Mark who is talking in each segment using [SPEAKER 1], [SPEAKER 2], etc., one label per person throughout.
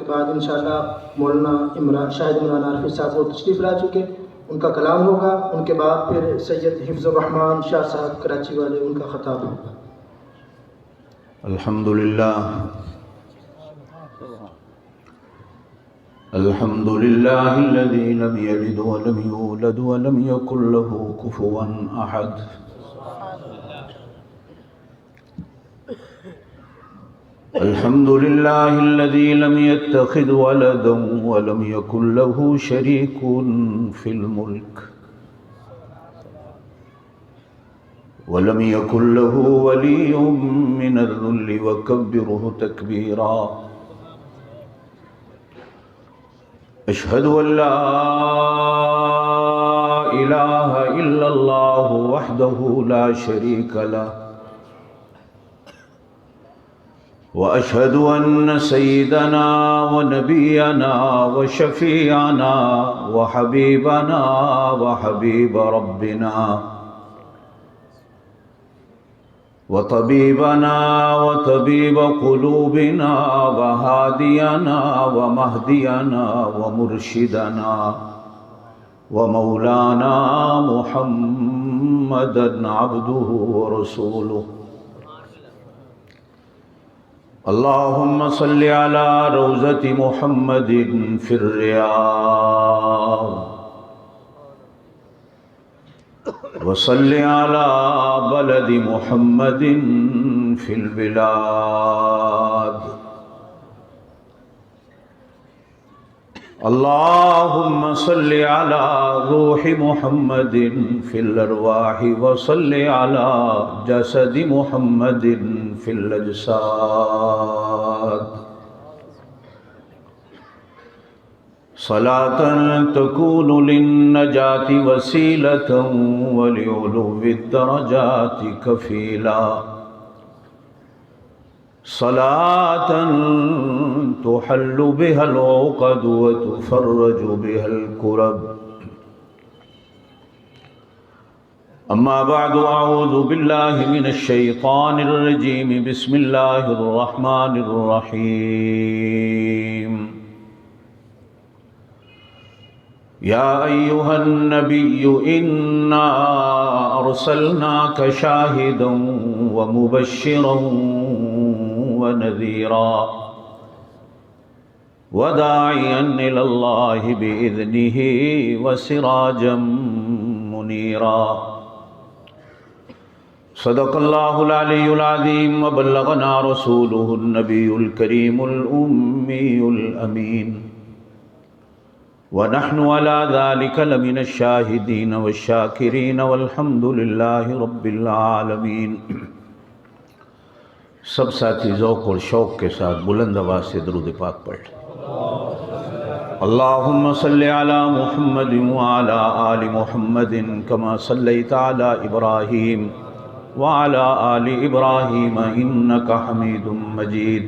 [SPEAKER 1] بعد انشاءاللہ مولانا شاہد عمران عارفی صاحب وہ تشریف لا چکے، ان کا کلام ہوگا، ان کے بعد پھر سید حفظ الرحمان شاہ صاحب کراچی والے ان کا خطاب ہوگا۔
[SPEAKER 2] الحمد لله الذي لم يلد ولم يولد ولم يكن له كفوا أحد. الحمد لله الذي لم يتخذ ولدا ولم يكن له شريك في الملك ولم يكن له ولي من الذل وكبره تكبيرا. أشهد أن لا إله إلا الله وحده لا شريك له، وأشهد أن سيدنا ونبينا وشفيعنا وحبيبنا وحبيب ربنا وطبيبنا وطبيب قلوبنا وهادينا ومهدينا ومرشدنا ومولانا محمدا عبده ورسوله. اللهم صل على روضة محمد في الرياض، وصل على بلد محمد في البلاد. اللهم صل على روح محمد في الأرواح، وصل على جسد محمد في الأجساد. صلاة تكون للنجاة وسيلة ولعلو الدرجات كفيلا. صلاة تحل بها العقد وتفرج بها الكرب. أما بعد، أعوذ بالله من الشيطان الرجيم. بسم الله الرحمن الرحيم. يا أيها النبي إنا أرسلناك شاهدا ومبشرا ونذيرا وداعيا إلى الله بإذنه وسراجا منيرا. صدق الله العلي العظيم، وبلغنا رسوله النبي الكريم الأمي الأمين، ونحن على ذلك لمن الشاهدين والشاكرين، والحمد لله رب العالمين. سب ساتھی ذوق اور شوق کے ساتھ بلند آواز سے درود پاک پڑھ لیں. اللهم صل على محمد وعلى آل محمد كما صليت على إبراهيم وعلى آل إبراهيم إنك حميد مجيد.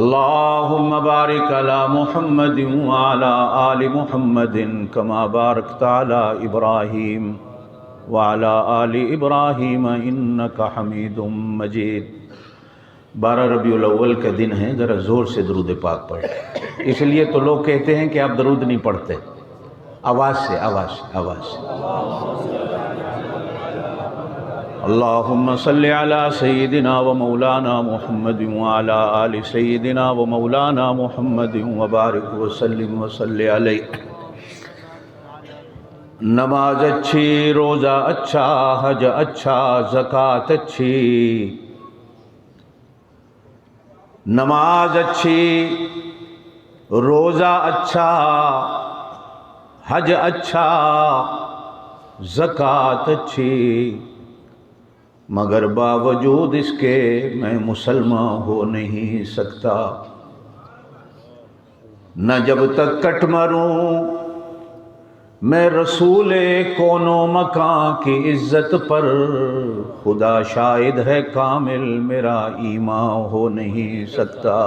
[SPEAKER 2] اللهم بارك على محمد وعلى آل محمد كما باركت على إبراهيم وعلى آل إبراهيم إنك حميد مجيد. 12 ربیع الاول کا دن ہے، ذرا زور سے درود پاک پڑھ. اس لیے تو لوگ کہتے ہیں کہ آپ درود نہیں پڑھتے. آواز سے آواز سے آواز سے. اللهم صل على سيدنا ومولانا محمد وعلى آل سيدنا ومولانا محمد وبارك وسلم وصل عليه. نماز اچھی، روزہ اچھا، حج اچھا، زکوٰۃ اچھی. نماز اچھی، روزہ اچھا، حج اچھا، زکوٰۃ اچھی، مگر باوجود اس کے میں مسلمان ہو نہیں سکتا. نہ جب تک کٹ مروں میں رسول کون و مکان کی عزت پر، خدا شاہد ہے کامل میرا ایمان ہو نہیں سکتا.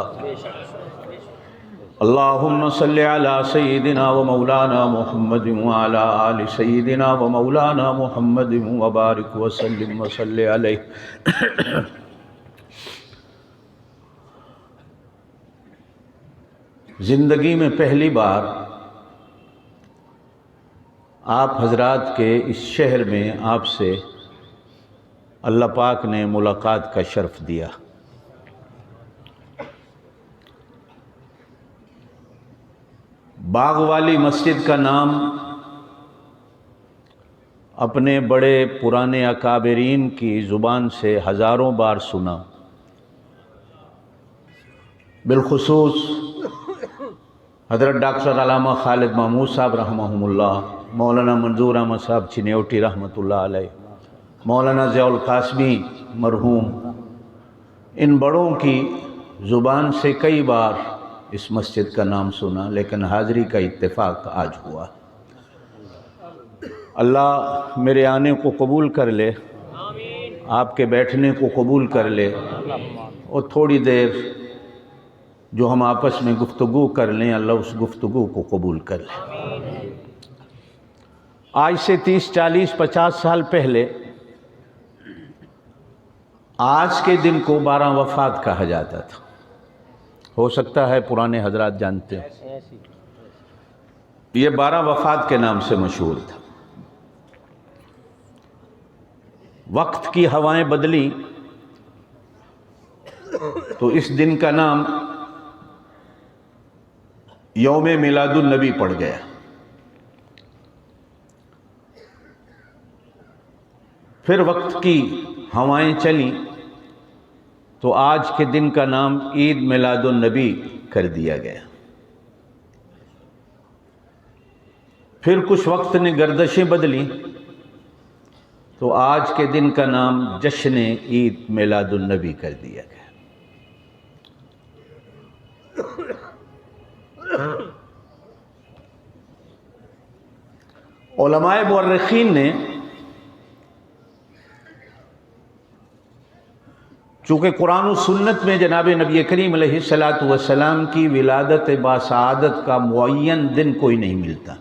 [SPEAKER 2] اللہم صلی علی سیدنا و مولانا محمد وعلی آل سیدنا و مولانا محمد وبارک وسلم وصلی علیہ. زندگی میں پہلی بار آپ حضرات کے اس شہر میں آپ سے اللہ پاک نے ملاقات کا شرف دیا۔ باغ والی مسجد کا نام اپنے بڑے پرانے اکابرین کی زبان سے ہزاروں بار سنا، بالخصوص حضرت ڈاکٹر علامہ خالد محمود صاحب رحمہم اللہ، مولانا منظور احمد صاحب چنیوٹی رحمۃ اللہ علیہ، مولانا ضیاء القاسمی مرحوم، ان بڑوں کی زبان سے کئی بار اس مسجد کا نام سنا، لیکن حاضری کا اتفاق آج ہوا۔ اللہ میرے آنے کو قبول کر لے، آپ کے بیٹھنے کو قبول کر لے، اور تھوڑی دیر جو ہم آپس میں گفتگو کر لیں اللہ اس گفتگو کو قبول کر لے۔ آج سے 30 40 50 سال پہلے آج کے دن کو 12 وفات کہا جاتا تھا، ہو سکتا ہے پرانے حضرات جانتے ہیں، یہ 12 وفات کے نام سے مشہور تھا۔ وقت کی ہوائیں بدلی تو اس دن کا نام یوم میلاد النبی پڑ گیا۔ پھر وقت کی ہوائیں چلیں تو آج کے دن کا نام عید میلاد النبی کر دیا گیا۔ پھر کچھ وقت نے گردشیں بدلی تو آج کے دن کا نام جشن عید میلاد النبی کر دیا گیا۔ علماء مورخین نے چونکہ قرآن و سنت میں جناب نبی کریم علیہ السلام کی ولادت باسعادت کا معین دن کوئی نہیں ملتا،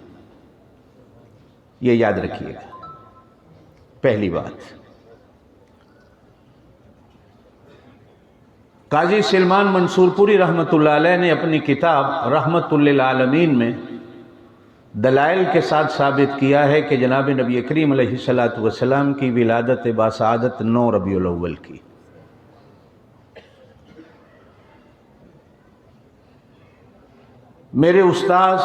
[SPEAKER 2] یہ یاد رکھیے گا۔ پہلی بات، قاضی سلمان منصور پوری رحمۃ اللہ علیہ نے اپنی کتاب رحمت للعالمین میں دلائل کے ساتھ ثابت کیا ہے کہ جناب نبی کریم علیہ السلام کی ولادت باسعادت 9 ربیع الاول کی۔ میرے استاذ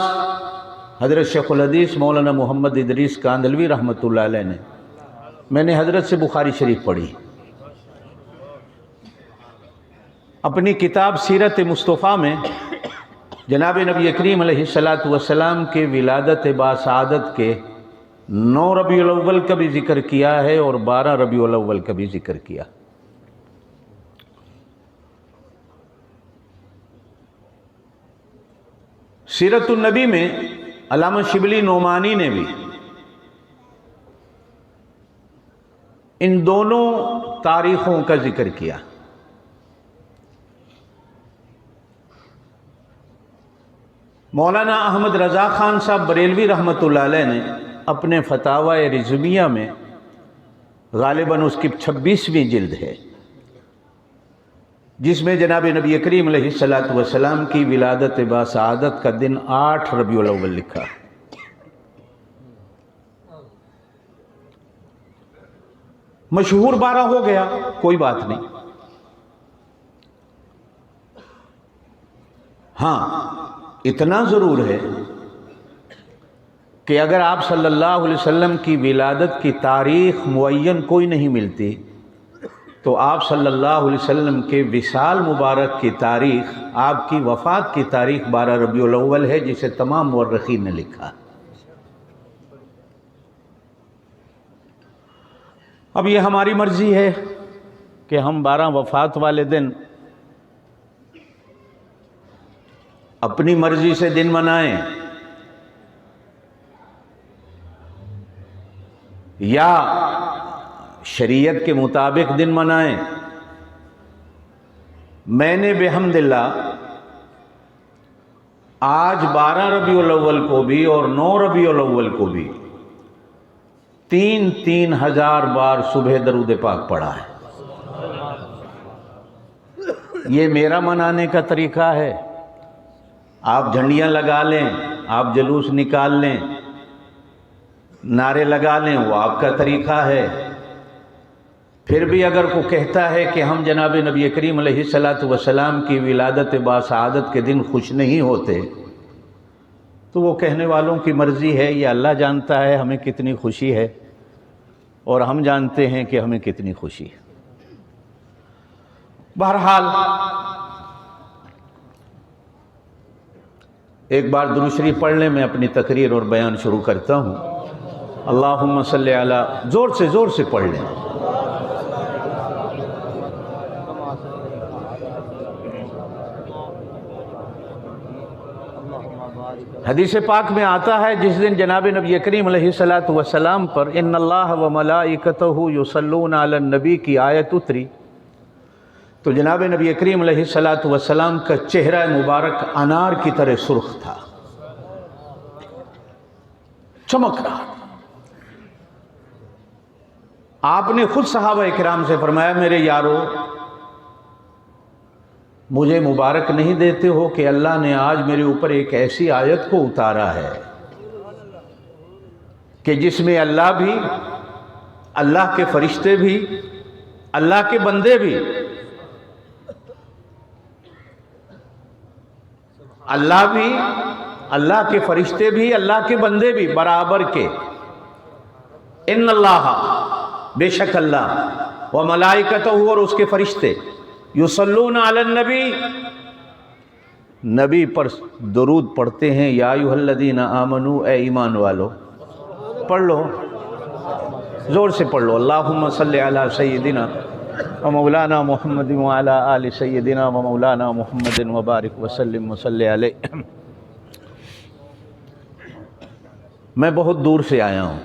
[SPEAKER 2] حضرت شیخ الحدیث مولانا محمد ادریس کاندھلوی رحمۃ اللہ علیہ نے، میں نے حضرت سے بخاری شریف پڑھی، اپنی کتاب سیرت مصطفیٰ میں جناب نبی کریم علیہ السلام کے ولادت باسعادت کے 9 ربیع الاول کا بھی ذکر کیا ہے اور 12 ربیع الاول کا بھی ذکر کیا۔ سیرت النبی میں علامہ شبلی نعمانی نے بھی ان دونوں تاریخوں کا ذکر کیا۔ مولانا احمد رضا خان صاحب بریلوی رحمۃ اللہ علیہ نے اپنے فتاوی رضویہ میں، غالباً اس کی 26ویں جلد ہے، جس میں جناب نبی کریم علیہ السلام کی ولادت باسعادت کا دن 8 ربیع الاول لکھا۔ مشہور 12 ہو گیا، کوئی بات نہیں۔ ہاں اتنا ضرور ہے کہ اگر آپ صلی اللہ علیہ وسلم کی ولادت کی تاریخ معین کوئی نہیں ملتی تو آپ صلی اللہ علیہ وسلم کے وصال مبارک کی تاریخ، آپ کی وفات کی تاریخ 12 ربیع الاول ہے، جسے تمام مورخین نے لکھا۔ اب یہ ہماری مرضی ہے کہ ہم 12 وفات والے دن اپنی مرضی سے دن منائیں یا شریعت کے مطابق دن منائیں۔ میں نے بحمد اللہ آج 12 ربیع الاول کو بھی اور 9 ربیع الاول کو بھی 3 ہزار بار صبح درود پاک پڑھا ہے۔ یہ میرا منانے کا طریقہ ہے آپ جھنڈیاں لگا لیں، آپ جلوس نکال لیں، نعرے لگا لیں، وہ آپ کا طریقہ ہے۔ پھر بھی اگر کوئی کہتا ہے کہ ہم جناب نبی کریم علیہ السلام کی ولادت باسعادت کے دن خوش نہیں ہوتے، تو وہ کہنے والوں کی مرضی ہے، یہ اللہ جانتا ہے ہمیں کتنی خوشی ہے اور ہم جانتے ہیں کہ ہمیں کتنی خوشی ہے۔ بہرحال ایک بار درود شریف پڑھ لیں، میں اپنی تقریر اور بیان شروع کرتا ہوں۔ اللہم صلی علی، زور سے پڑھ لیں۔ حدیث پاک میں آتا ہے جس دن جناب نبی کریم علیہ السلام پر ان اللہ و ملائکتہ یصلون علی النبی کی آیت اتری، تو جناب نبی کریم علیہ السلام کا چہرہ مبارک انار کی طرح سرخ تھا، چمک رہا۔ آپ نے خود صحابہ اکرام سے فرمایا، میرے یارو مجھے مبارک نہیں دیتے ہو کہ اللہ نے آج میرے اوپر ایک ایسی آیت کو اتارا ہے کہ جس میں اللہ بھی، اللہ کے فرشتے بھی، اللہ کے بندے بھی، اللہ بھی، اللہ کے فرشتے بھی، اللہ کے بندے بھی برابر کے، ان اللہ، بے شک اللہ، و ملائکتہ، اور اس کے فرشتے، یصلون علی النبی، نبی پر درود پڑھتے ہیں، یا ایھا الذین آمنو، اے ایمان والو، پڑھ لو، زور سے پڑھ لو، اللہم صلی علی سیدنا و مولانا محمد وعلی آل سیدنا و مولانا محمد وبارک وسلم وصلی علیہ۔ میں بہت دور سے آیا ہوں،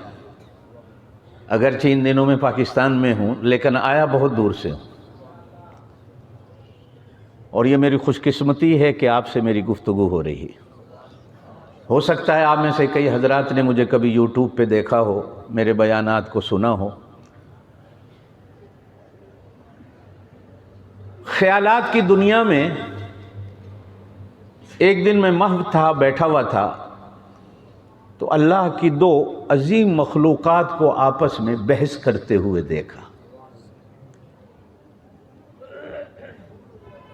[SPEAKER 2] اگرچہ ان دنوں میں پاکستان میں ہوں، لیکن آیا بہت دور سے ہوں، اور یہ میری خوش قسمتی ہے کہ آپ سے میری گفتگو ہو رہی ہے۔ ہو سکتا ہے آپ میں سے کئی حضرات نے مجھے کبھی یوٹیوب پہ دیکھا ہو، میرے بیانات کو سنا ہو۔ خیالات کی دنیا میں ایک دن میں محو تھا، بیٹھا ہوا تھا، تو اللہ کی دو عظیم مخلوقات کو آپس میں بحث کرتے ہوئے دیکھا۔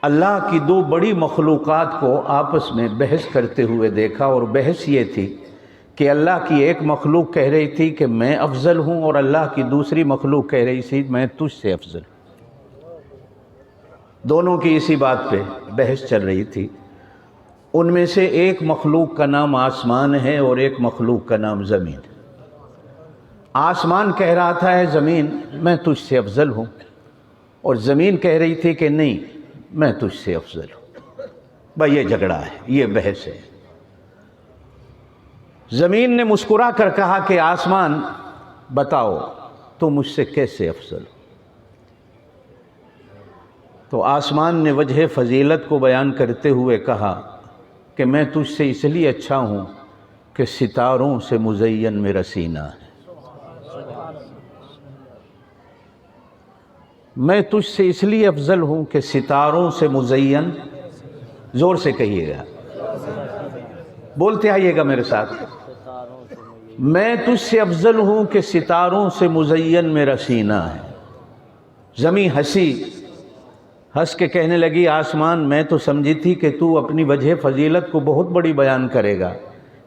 [SPEAKER 2] اللہ کی دو بڑی مخلوقات کو آپس میں بحث کرتے ہوئے دیکھا، اور بحث یہ تھی کہ اللہ کی ایک مخلوق کہہ رہی تھی کہ میں افضل ہوں، اور اللہ کی دوسری مخلوق کہہ رہی تھی میں تجھ سے افضل ہوں۔ دونوں کی اسی بات پہ بحث چل رہی تھی۔ ان میں سے ایک مخلوق کا نام آسمان ہے اور ایک مخلوق کا نام زمین۔ آسمان کہہ رہا تھا ہے زمین میں تجھ سے افضل ہوں، اور زمین کہہ رہی تھی کہ نہیں میں تجھ سے افضل ہوں۔ بھائی یہ جھگڑا ہے، یہ بحث ہے۔ زمین نے مسکرا کر کہا کہ آسمان بتاؤ تو مجھ سے کیسے افضل ہو؟ تو آسمان نے وجہ فضیلت کو بیان کرتے ہوئے کہا کہ میں تجھ سے اس لیے اچھا ہوں کہ ستاروں سے مزین میرا سینہ ہے۔ میں تجھ سے اس لیے افضل ہوں کہ ستاروں سے مزین، زور سے کہیے گا، بولتے آئیے گا میرے ساتھ، میں تجھ سے افضل ہوں کہ ستاروں سے مزین میرا سینہ ہے۔ زمین ہنس کے کہنے لگی آسمان میں تو سمجھی تھی کہ تو اپنی وجہ فضیلت کو بہت بڑی بیان کرے گا،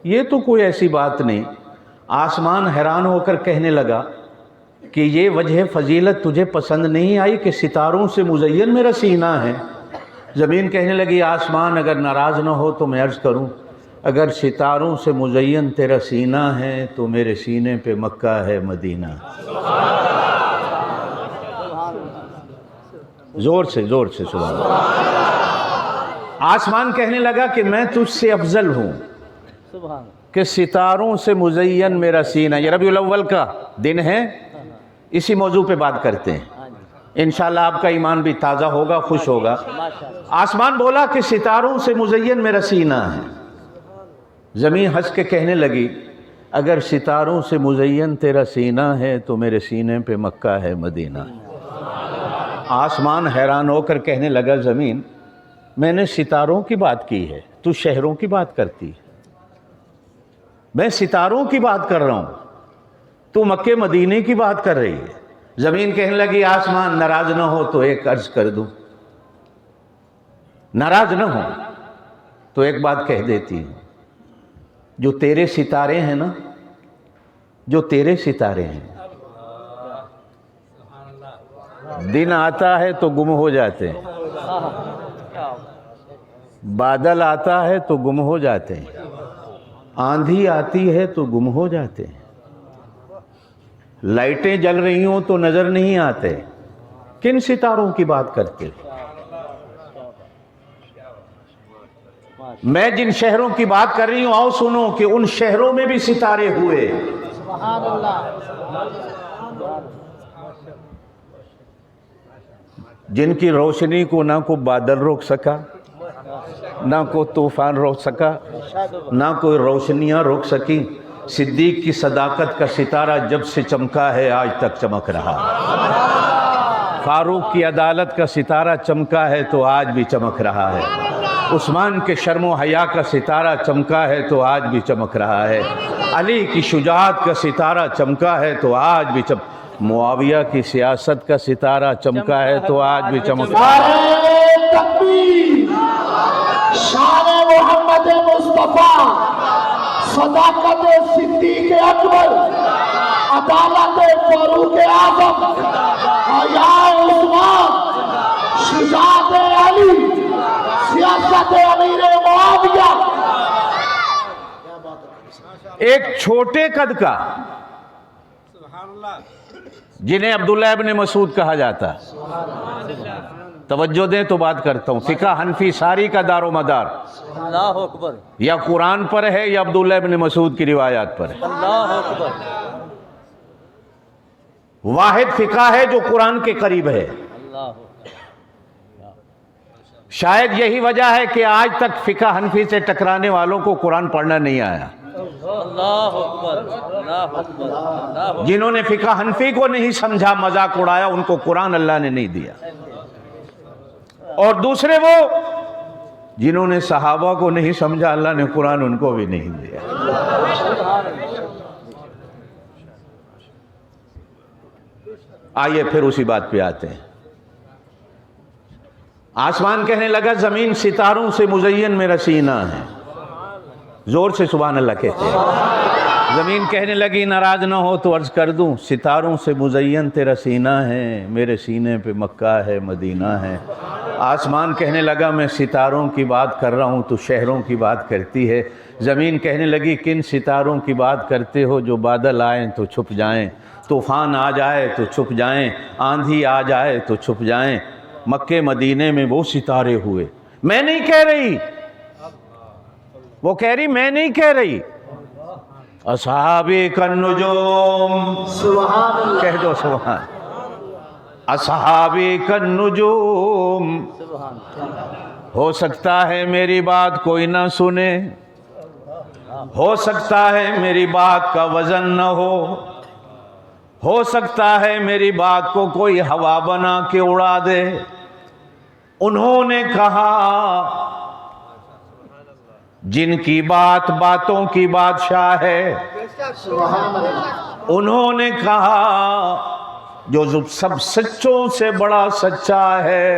[SPEAKER 2] یہ تو کوئی ایسی بات نہیں۔ آسمان حیران ہو کر کہنے لگا کہ یہ وجہ فضیلت تجھے پسند نہیں آئی کہ ستاروں سے مزین میرا سینہ ہے؟ زمین کہنے لگی آسمان اگر ناراض نہ ہو تو میں عرض کروں، اگر ستاروں سے مزین تیرا سینہ ہے تو میرے سینے پہ مکہ ہے، مدینہ۔ زور سے سبحان اللہ۔ آسمان کہنے لگا کہ میں تجھ سے افضل ہوں کہ ستاروں سے مزین میرا سینہ۔ یہ ربیع الاول کا دن ہے، اسی موضوع پہ بات کرتے ہیں، انشاءاللہ آپ کا ایمان بھی تازہ ہوگا، خوش ہوگا۔ آسمان بولا کہ ستاروں سے مزین میرا سینہ ہے۔ زمین ہنس کے کہنے لگی اگر ستاروں سے مزین تیرا سینہ ہے تو میرے سینے پہ مکہ ہے، مدینہ۔ آسمان حیران ہو کر کہنے لگا زمین میں نے ستاروں کی بات کی ہے، تو شہروں کی بات کرتی ہے، میں ستاروں کی بات کر رہا ہوں، تو مکے مدینے کی بات کر رہی ہے۔ زمین کہنے لگی آسمان ناراض نہ ہو تو ایک عرض کر دوں، ناراض نہ ہو تو ایک بات کہہ دیتی ہوں، جو تیرے ستارے ہیں نا، جو تیرے ستارے ہیں، دن آتا ہے تو گم ہو جاتے ہیں، بادل آتا ہے تو گم ہو جاتے ہیں، آندھی آتی ہے تو گم ہو جاتے ہیں، لائٹیں جل رہی ہوں تو نظر نہیں آتے، کن ستاروں کی بات کرتے؟ میں جن شہروں کی بات کر رہی ہوں آؤ سنو کہ ان شہروں میں بھی ستارے ہوئے، جن کی روشنی کو نہ کوئی بادل روک سکا، نہ کوئی طوفان روک سکا، نہ کوئی روشنیاں روک سکی۔ صدیق کی صداقت کا ستارہ جب سے چمکا ہے آج تک چمک رہا، فاروق کی عدالت کا ستارہ چمکا ہے تو آج بھی چمک رہا ہے، عثمان کے شرم و حیا کا ستارہ چمکا ہے تو آج بھی چمک رہا ہے، علی کی شجاعت کا ستارہ چمکا ہے تو آج بھی معاویہ کی سیاست کا ستارہ چمکا ہے تو آج بھی چمک رہا ہے۔
[SPEAKER 3] تکبیر، شان محمد مصطفیٰ، صداقت صدیق اکبر، عدالت فاروق اعظم، حیا عثمان، شجاعت علی، سیاست امیر معاویہ۔
[SPEAKER 2] ایک چھوٹے قد کا جنہیں عبداللہ ابن مسعود کہا جاتا ہے، توجہ دیں تو بات کرتا ہوں، فقہ حنفی ساری کا دار و مدار
[SPEAKER 4] اللہ اکبر،
[SPEAKER 2] یا قرآن پر ہے یا عبداللہ ابن مسعود کی روایات پر ہے۔
[SPEAKER 4] اللہ اکبر،
[SPEAKER 2] واحد فقہ ہے جو قرآن کے قریب ہے۔
[SPEAKER 4] اللہ اکبر،
[SPEAKER 2] شاید یہی وجہ ہے کہ آج تک فقہ حنفی سے ٹکرانے والوں کو قرآن پڑھنا نہیں آیا۔
[SPEAKER 4] اللہ اکبر، اللہ اکبر، اللہ اکبر۔
[SPEAKER 2] جنہوں نے فقہ حنفی کو نہیں سمجھا، مذاق اڑایا، ان کو قرآن اللہ نے نہیں دیا۔ اور دوسرے وہ جنہوں نے صحابہ کو نہیں سمجھا، اللہ نے قرآن ان کو بھی نہیں دیا۔ آئیے پھر اسی بات پہ آتے ہیں۔ آسمان کہنے لگا زمین ستاروں سے مزین میرا سینہ ہے، زور سے سبحان اللہ کہتے ہیں۔ زمین کہنے لگی ناراض نہ ہو تو عرض کر دوں، ستاروں سے مزین تیرا سینہ ہے، میرے سینے پہ مکہ ہے، مدینہ ہے۔ آسمان کہنے لگا میں ستاروں کی بات کر رہا ہوں تو شہروں کی بات کرتی ہے۔ زمین کہنے لگی کن ستاروں کی بات کرتے ہو جو بادل آئیں تو چھپ جائیں، طوفان آ جائے تو چھپ جائیں، آندھی آ جائے تو چھپ جائیں۔ مکے مدینے میں وہ ستارے ہوئے، میں نہیں کہہ رہی، وہ کہہ رہی میں نہیں کہہ رہی، اصحاب کالنجوم، کہہ دو سبحان، اصحاب کالنجوم۔ ہو سکتا ہے میری بات کوئی نہ سنے، ہو سکتا ہے میری بات کا وزن نہ ہو سکتا ہے میری بات کو کوئی ہوا بنا کے اڑا دے۔ انہوں نے کہا جن کی بات باتوں کی بادشاہ ہے، انہوں نے کہا جو سب سچوں سے بڑا سچا ہے،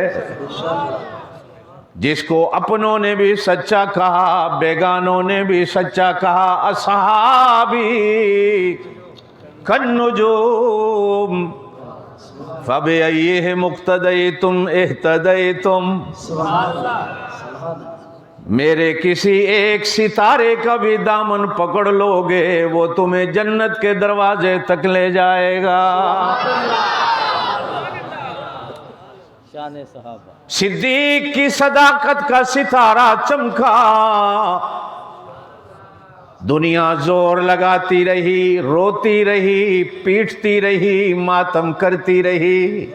[SPEAKER 2] جس کو اپنوں نے بھی سچا کہا، بیگانوں نے بھی سچا کہا، اصحابی کالنجوم فبأیہم اقتدیتم اہتدیتم۔ میرے کسی ایک ستارے کا بھی دامن پکڑ لو گے وہ تمہیں جنت کے دروازے تک لے جائے گا۔
[SPEAKER 4] شان صحابہ،
[SPEAKER 2] صدیق کی صداقت کا ستارہ چمکا، دنیا زور لگاتی رہی، روتی رہی، پیٹتی رہی، ماتم کرتی رہی،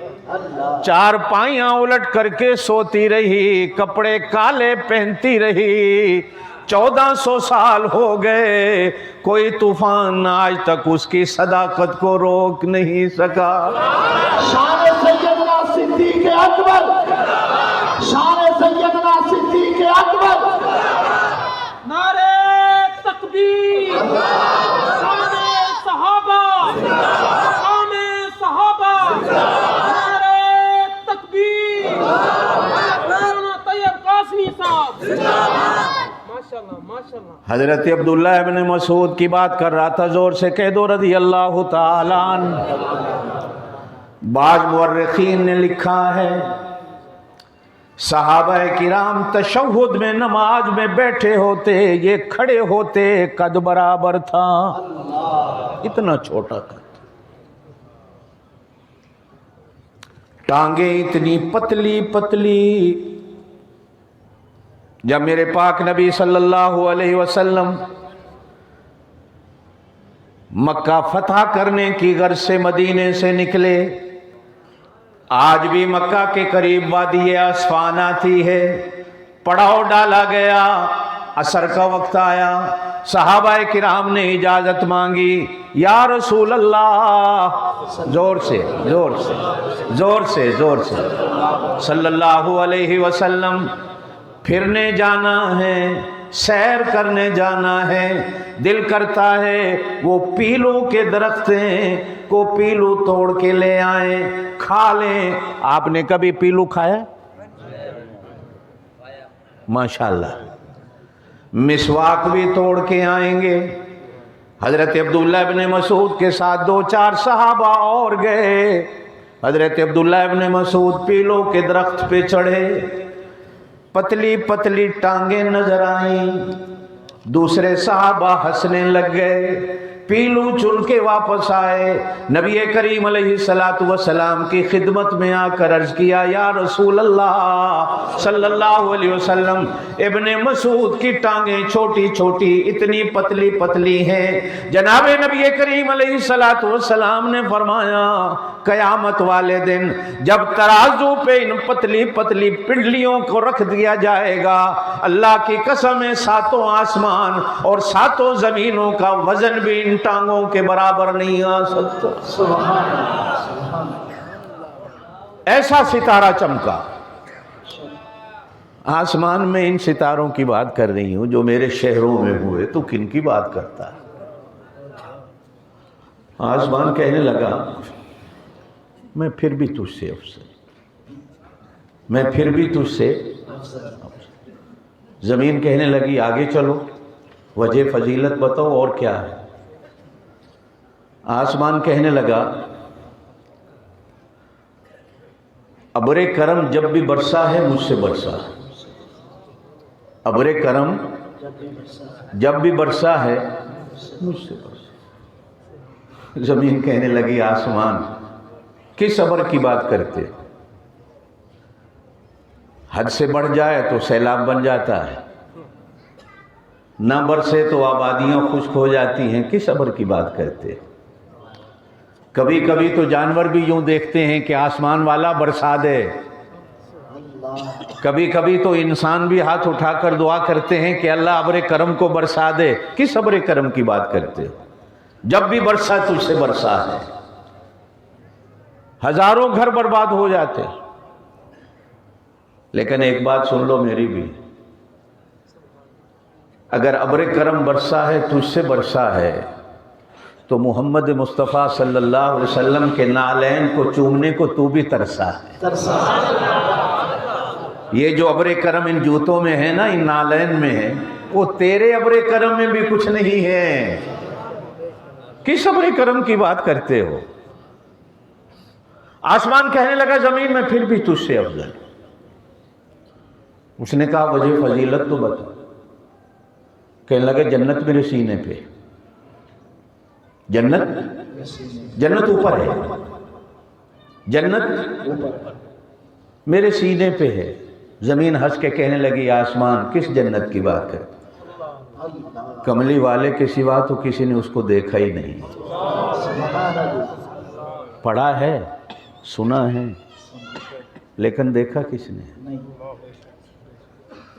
[SPEAKER 2] چار پائیاں الٹ کر کے سوتی رہی، کپڑے کالے پہنتی رہی۔ 1400 سال ہو گئے، کوئی طوفان آج تک اس کی صداقت کو روک نہیں سکا۔
[SPEAKER 3] شان سیدنا صدیق اکبر، شان سیدنا صدیق اکبر،
[SPEAKER 2] حضرت عبداللہ ابن مسعود کی بات کر رہا تھا، زور سے کہہ دو رضی اللہ تعالیٰ عنہ۔ بعض مورخین نے لکھا ہے صحابہ کرام تشہد میں نماز میں بیٹھے ہوتے، یہ کھڑے ہوتے قد برابر تھا، اتنا چھوٹا قد، ٹانگیں اتنی پتلی پتلی۔ جب میرے پاک نبی صلی اللہ علیہ وسلم مکہ فتح کرنے کی غرض سے مدینے سے نکلے، آج بھی مکہ کے قریب وادی اسفان آتی ہے، پڑاؤ ڈالا گیا، عصر کا وقت آیا، صحابہ کرام نے اجازت مانگی، یا رسول اللہ، زور سے زور سے زور سے زور سے صلی اللہ علیہ وسلم، پھرنے جانا ہے، سیر کرنے جانا ہے، دل کرتا ہے وہ پیلو کے درخت ہیں کو پیلو توڑ کے لے آئیں کھا لیں۔ آپ نے کبھی پیلو کھایا؟ ماشاءاللہ۔ مسواک بھی توڑ کے آئیں گے۔ حضرت عبداللہ ابن مسعود کے ساتھ 2-4 صحابہ اور گئے۔ حضرت عبداللہ ابن مسعود پیلو کے درخت پہ چڑھے، پتلی پتلی ٹانگیں نظر آئیں، دوسرے صحابہ ہنسنے لگ گئے، پیلو چن کے واپس آئے، نبی کریم علیہ السلام کی خدمت میں آ کر عرض کیا، یا رسول اللہ صلی اللہ علیہ وسلم، ابن مسعود کی ٹانگیں چھوٹی چھوٹی اتنی پتلی پتلی ہیں۔ جناب نبی کریم علیہ السلام نے فرمایا، قیامت والے دن جب ترازو پہ ان پتلی پتلی پنڈلیوں کو رکھ دیا جائے گا، اللہ کی قسم ہے 7 آسمان اور 7 زمینوں کا وزن بھی ان ٹانگوں کے برابر نہیں آ سکتا۔ ایسا ستارہ چمکا۔ آسمان میں ان ستاروں کی بات کر رہی ہوں جو میرے شہروں میں ہوئے، تو کن کی بات کرتا ہے؟ آسمان کہنے لگا، میں پھر بھی تجھ سے افضل، میں پھر بھی تجھ سے افضل۔ زمین کہنے لگی، آگے چلو، وجہ فضیلت بتاؤ اور کیا ہے؟ آسمان کہنے لگا، ابر کرم جب بھی برسا ہے مجھ سے برسا، ابر کرم جب بھی برسا ہے مجھ سے برسا۔ زمین کہنے لگی، آسمان کس ابر کی بات کرتے؟ حد سے بڑھ جائے تو سیلاب بن جاتا ہے، نہ برسے تو آبادیاں خشک ہو جاتی ہیں، کس ابر کی بات کرتے؟ کبھی کبھی تو جانور بھی یوں دیکھتے ہیں کہ آسمان والا برسا دے، کبھی کبھی تو انسان بھی ہاتھ اٹھا کر دعا کرتے ہیں کہ اللہ ابر کرم کو برسا دے، کس ابر کرم کی بات کرتے؟ جب بھی برسا تجھ سے برسا ہے۔ ہزاروں گھر برباد ہو جاتے، لیکن ایک بات سن لو میری بھی، اگر ابر کرم برسا ہے تجھ سے برسا ہے تو محمد مصطفیٰ صلی اللہ علیہ وسلم کے نالین کو چومنے کو تو بھی ترسا ہے۔ یہ جو ابر کرم ان جوتوں میں ہے نا، ان نالین میں ہے، وہ تیرے ابر کرم میں بھی کچھ نہیں ہے، کس ابر کرم کی بات کرتے ہو؟ آسمان کہنے لگا، زمین میں پھر بھی تجھ سے افضل۔ اس نے کہا، وجہ فضیلت تو بتا۔ کہنے لگا، جنت میرے سینے پہ، جنت اوپر ہے، جنت میرے سینے پہ ہے۔ زمین ہنس کے کہنے لگی، آسمان کس جنت کی بات کرتے؟ کملی والے کے سوا تو کسی نے اس کو دیکھا ہی نہیں، پڑھا ہے، سنا ہے، لیکن دیکھا کس نے؟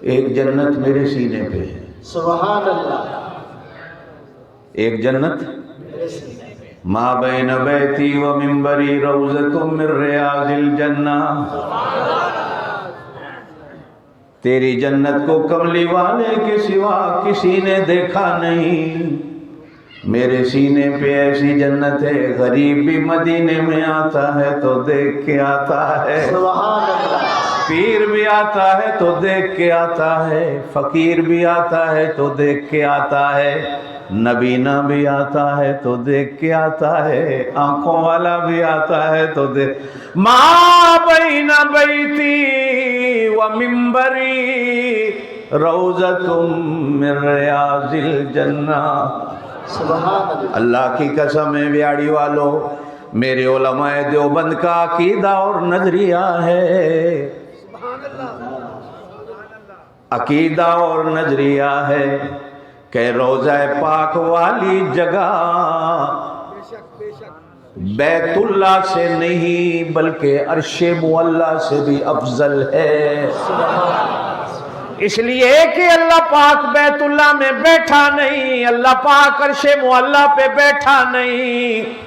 [SPEAKER 2] ایک جنت میرے سینے پہ ہے،
[SPEAKER 3] سبحان اللہ،
[SPEAKER 2] ایک جنت ما بین بیتی و منبری روضۃ من ریاض الجنہ۔ تیری جنت کو کملی والے کے سوا کسی نے دیکھا نہیں، میرے سینے پہ ایسی جنت ہے، غریب بھی مدینے میں آتا ہے تو دیکھ کے آتا ہے۔
[SPEAKER 3] سبحان اللہ۔
[SPEAKER 2] پیر بھی آتا ہے تو دیکھ کے آتا ہے، فقیر بھی آتا ہے تو دیکھ کے آتا ہے، نبینا بھی آتا ہے تو دیکھ کے آتا ہے، آنکھوں والا بھی آتا ہے تو دیکھ۔ ما بین بیتی و منبری روضۃ من ریاض الجنہ۔
[SPEAKER 3] سبحان اللہ۔
[SPEAKER 2] اللہ کی قسم ہے بیاڑی والو، میرے علماء دیوبند کا عقیدہ اور نظریہ ہے، عقیدہ اور نظریہ ہے کہ روضہ پاک والی جگہ بیت اللہ سے نہیں بلکہ عرش معلیٰ سے بھی افضل ہے، اس لیے کہ اللہ پاک بیت اللہ میں بیٹھا نہیں، اللہ پاک عرش معلیٰ پہ بیٹھا نہیں۔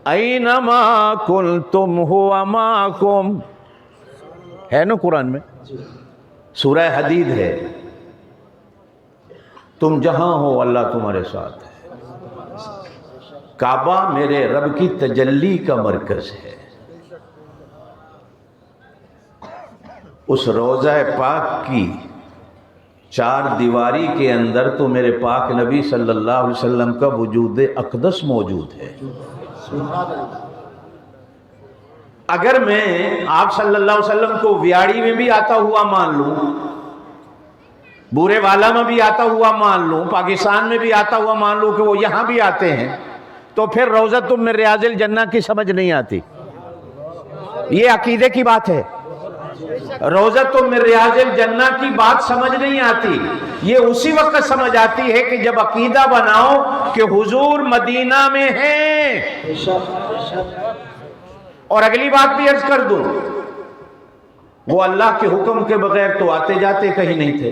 [SPEAKER 2] اینما کنتم ہوا معکم ہے نا قرآن میں، سورہ حدید ہے، تم جہاں ہو اللہ تمہارے ساتھ ہے۔ کعبہ میرے رب کی تجلی کا مرکز ہے، اس روضہ پاک کی چار دیواری کے اندر تو میرے پاک نبی صلی اللہ علیہ وسلم کا وجود اقدس موجود ہے۔ اگر میں آپ صلی اللہ علیہ وسلم کو ویاڑی میں بھی آتا ہوا مان لوں، بورے والا میں بھی آتا ہوا مان لوں، پاکستان میں بھی آتا ہوا مان لوں کہ وہ یہاں بھی آتے ہیں، تو پھر روضۃ من ریاض الجنہ کی سمجھ نہیں آتی۔ یہ عقیدے کی بات ہے، روضۃ من ریاض الجنہ کی بات سمجھ نہیں آتی، یہ اسی وقت سمجھ آتی ہے کہ جب عقیدہ بناؤ کہ حضور مدینہ میں ہیں۔ اور اگلی بات بھی عرض کر دوں، وہ اللہ کے حکم کے بغیر تو آتے جاتے کہیں نہیں تھے۔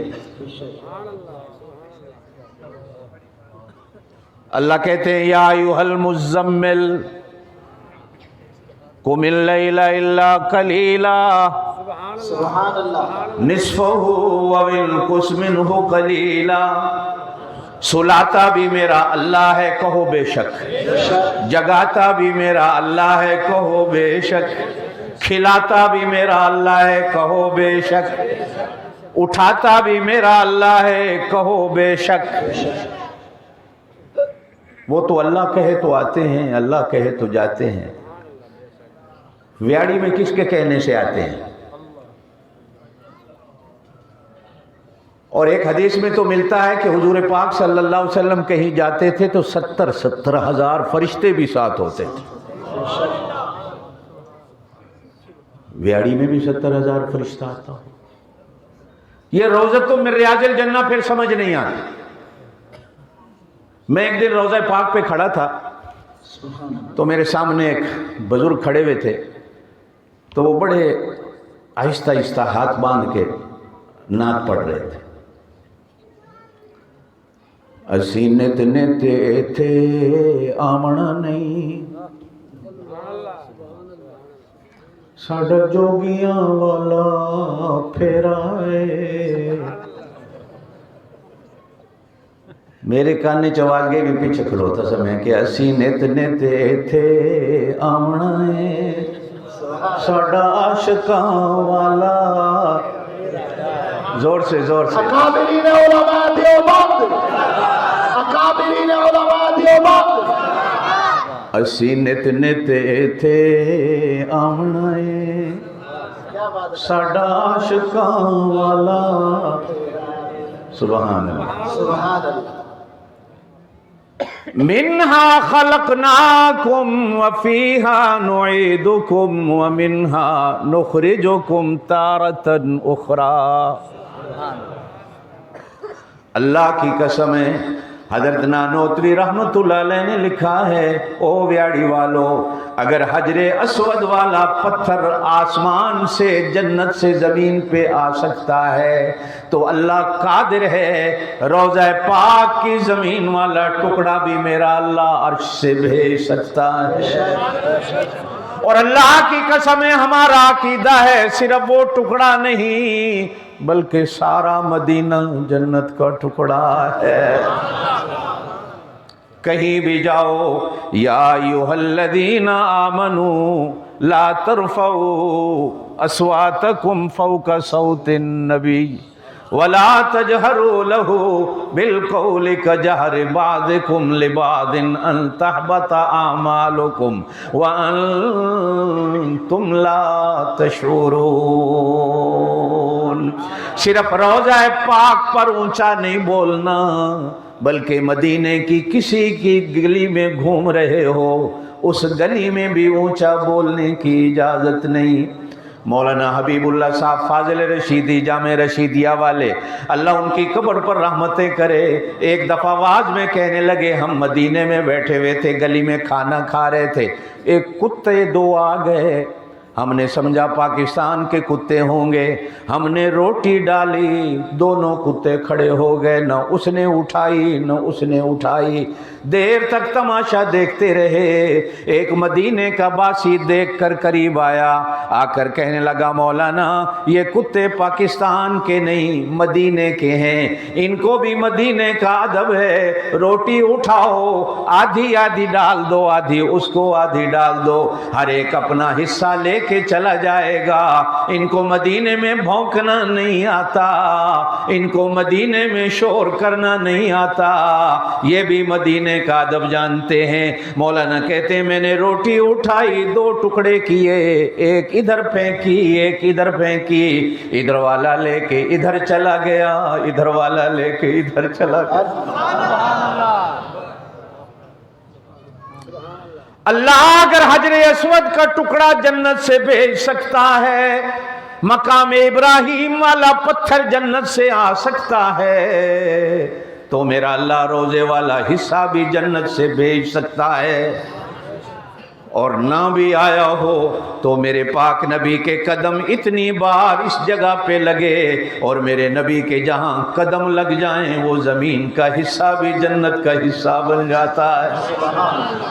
[SPEAKER 2] اللہ کہتے ہیں یا ایھا المزمل قم اللیل الا قلیلا
[SPEAKER 3] سبحان اللہ۔
[SPEAKER 2] نصفہ وانقص منہ قلیلا۔ سلاتا بھی میرا اللہ ہے کہو بے شک، جگاتا بھی میرا اللہ ہے کہو بے شک، کھلاتا بھی میرا اللہ ہے کہو بے شک، اٹھاتا بھی میرا اللہ ہے کہو بے شک۔ وہ تو اللہ کہے تو آتے ہیں، اللہ کہے تو جاتے ہیں، ویاڑی میں کس کے کہنے سے آتے ہیں؟ اور ایک حدیث میں تو ملتا ہے کہ حضور پاک صلی اللہ علیہ وسلم کہیں جاتے تھے تو 70 ہزار فرشتے بھی ساتھ ہوتے تھے۔ ویاڑی میں بھی 70 ہزار فرشتہ آتا ہو۔ یہ روضۃ من ریاض الجنہ پھر سمجھ نہیں آتی۔ میں ایک دن روضہ پاک پہ کھڑا تھا تو میرے سامنے ایک بزرگ کھڑے ہوئے تھے، تو وہ بڑے آہستہ آہستہ ہاتھ باندھ کے نعت پڑھ رہے تھے۔ اسی نت نت ایتھے آمنا نہیں، ساڈا جوگیاں والا پھیرا ہے۔ میرے کانے چواز گئے بھی پیچھے کھلوتا سا میں کہ اسی نت نت ایتھے آمنا ہے، ساڈا عاشقاں والا۔ زور سے زور سے
[SPEAKER 3] اکابرین علماء دیوبند، اکابرین علماء دیوبند۔
[SPEAKER 2] اسی نت نت ایتھے آمنا ہے، ساڈا عاشقاں والا۔ سبحان اللہ،
[SPEAKER 3] سبحان اللہ۔
[SPEAKER 2] منہا خلقناکم وفیہا نعیدکم ومنہا نخرجکم تارۃ اخری۔ اللہ کی قسم ہے، حضرت نانوتوی رحمت اللہ علیہ نے لکھا ہے، او ویاڑی والو، اگر حجر اسود والا پتھر آسمان سے جنت سے زمین پہ آ سکتا ہے تو اللہ قادر ہے روضہ پاک کی زمین والا ٹکڑا بھی میرا اللہ عرش سے بھیج سکتا ہے۔ اور اللہ کی قسم ہے، ہمارا عقیدہ ہے صرف وہ ٹکڑا نہیں بلکہ سارا مدینہ جنت کا ٹکڑا ہے۔ کہیں بھی جاؤ، یا ایھا الذین آمنوا لا ترفعوا اصواتکم فوق صوت النبی ولا تجهروا له بالقول كجهر بعضكم لبعض ان تحبط اعمالكم وانتم لا تشعرون. صرف روضہ پاک پر اونچا نہیں بولنا، بلکہ مدینے کی کسی کی گلی میں گھوم رہے ہو اس گلی میں بھی اونچا بولنے کی اجازت نہیں. مولانا حبیب اللہ صاحب فاضل رشیدی جامع رشیدیہ والے، اللہ ان کی قبر پر رحمتیں کرے، ایک دفعہ آواز میں کہنے لگے، ہم مدینے میں بیٹھے ہوئے تھے، گلی میں کھانا کھا رہے تھے، ایک کتے دو آ گئے، ہم نے سمجھا پاکستان کے کتے ہوں گے، ہم نے روٹی ڈالی، دونوں کتے کھڑے ہو گئے، نہ اس نے اٹھائی نہ اس نے اٹھائی، دیر تک تماشا دیکھتے رہے. ایک مدینے کا باسی دیکھ کر قریب آیا، آ کر کہنے لگا، مولانا یہ کتے پاکستان کے نہیں مدینے کے ہیں، ان کو بھی مدینے کا ادب ہے، روٹی اٹھاؤ، آدھی آدھی ڈال دو، آدھی اس کو آدھی ڈال دو، ہر ایک اپنا حصہ لے کے چلا جائے گا. ان کو مدینے میں بھونکنا نہیں آتا، ان کو مدینے میں شور کرنا نہیں آتا، یہ بھی مدینے کا ادب جانتے ہیں. مولانا کہتے ہیں میں نے روٹی اٹھائی، دو ٹکڑے کیے، ایک ادھر پھینکی ایک ادھر پھینکی، ادھر والا لے کے ادھر چلا گیا، ادھر والا لے کے ادھر چلا گیا. اللہ اگر حجر اسود کا ٹکڑا جنت سے بھیج سکتا ہے، مقام ابراہیم والا پتھر جنت سے آ سکتا ہے، تو میرا اللہ روزے والا حصہ بھی جنت سے بھیج سکتا ہے. اور نہ بھی آیا ہو تو میرے پاک نبی کے قدم اتنی بار اس جگہ پہ لگے اور میرے نبی کے جہاں قدم لگ جائیں وہ زمین کا حصہ بھی جنت کا حصہ بن جاتا ہے.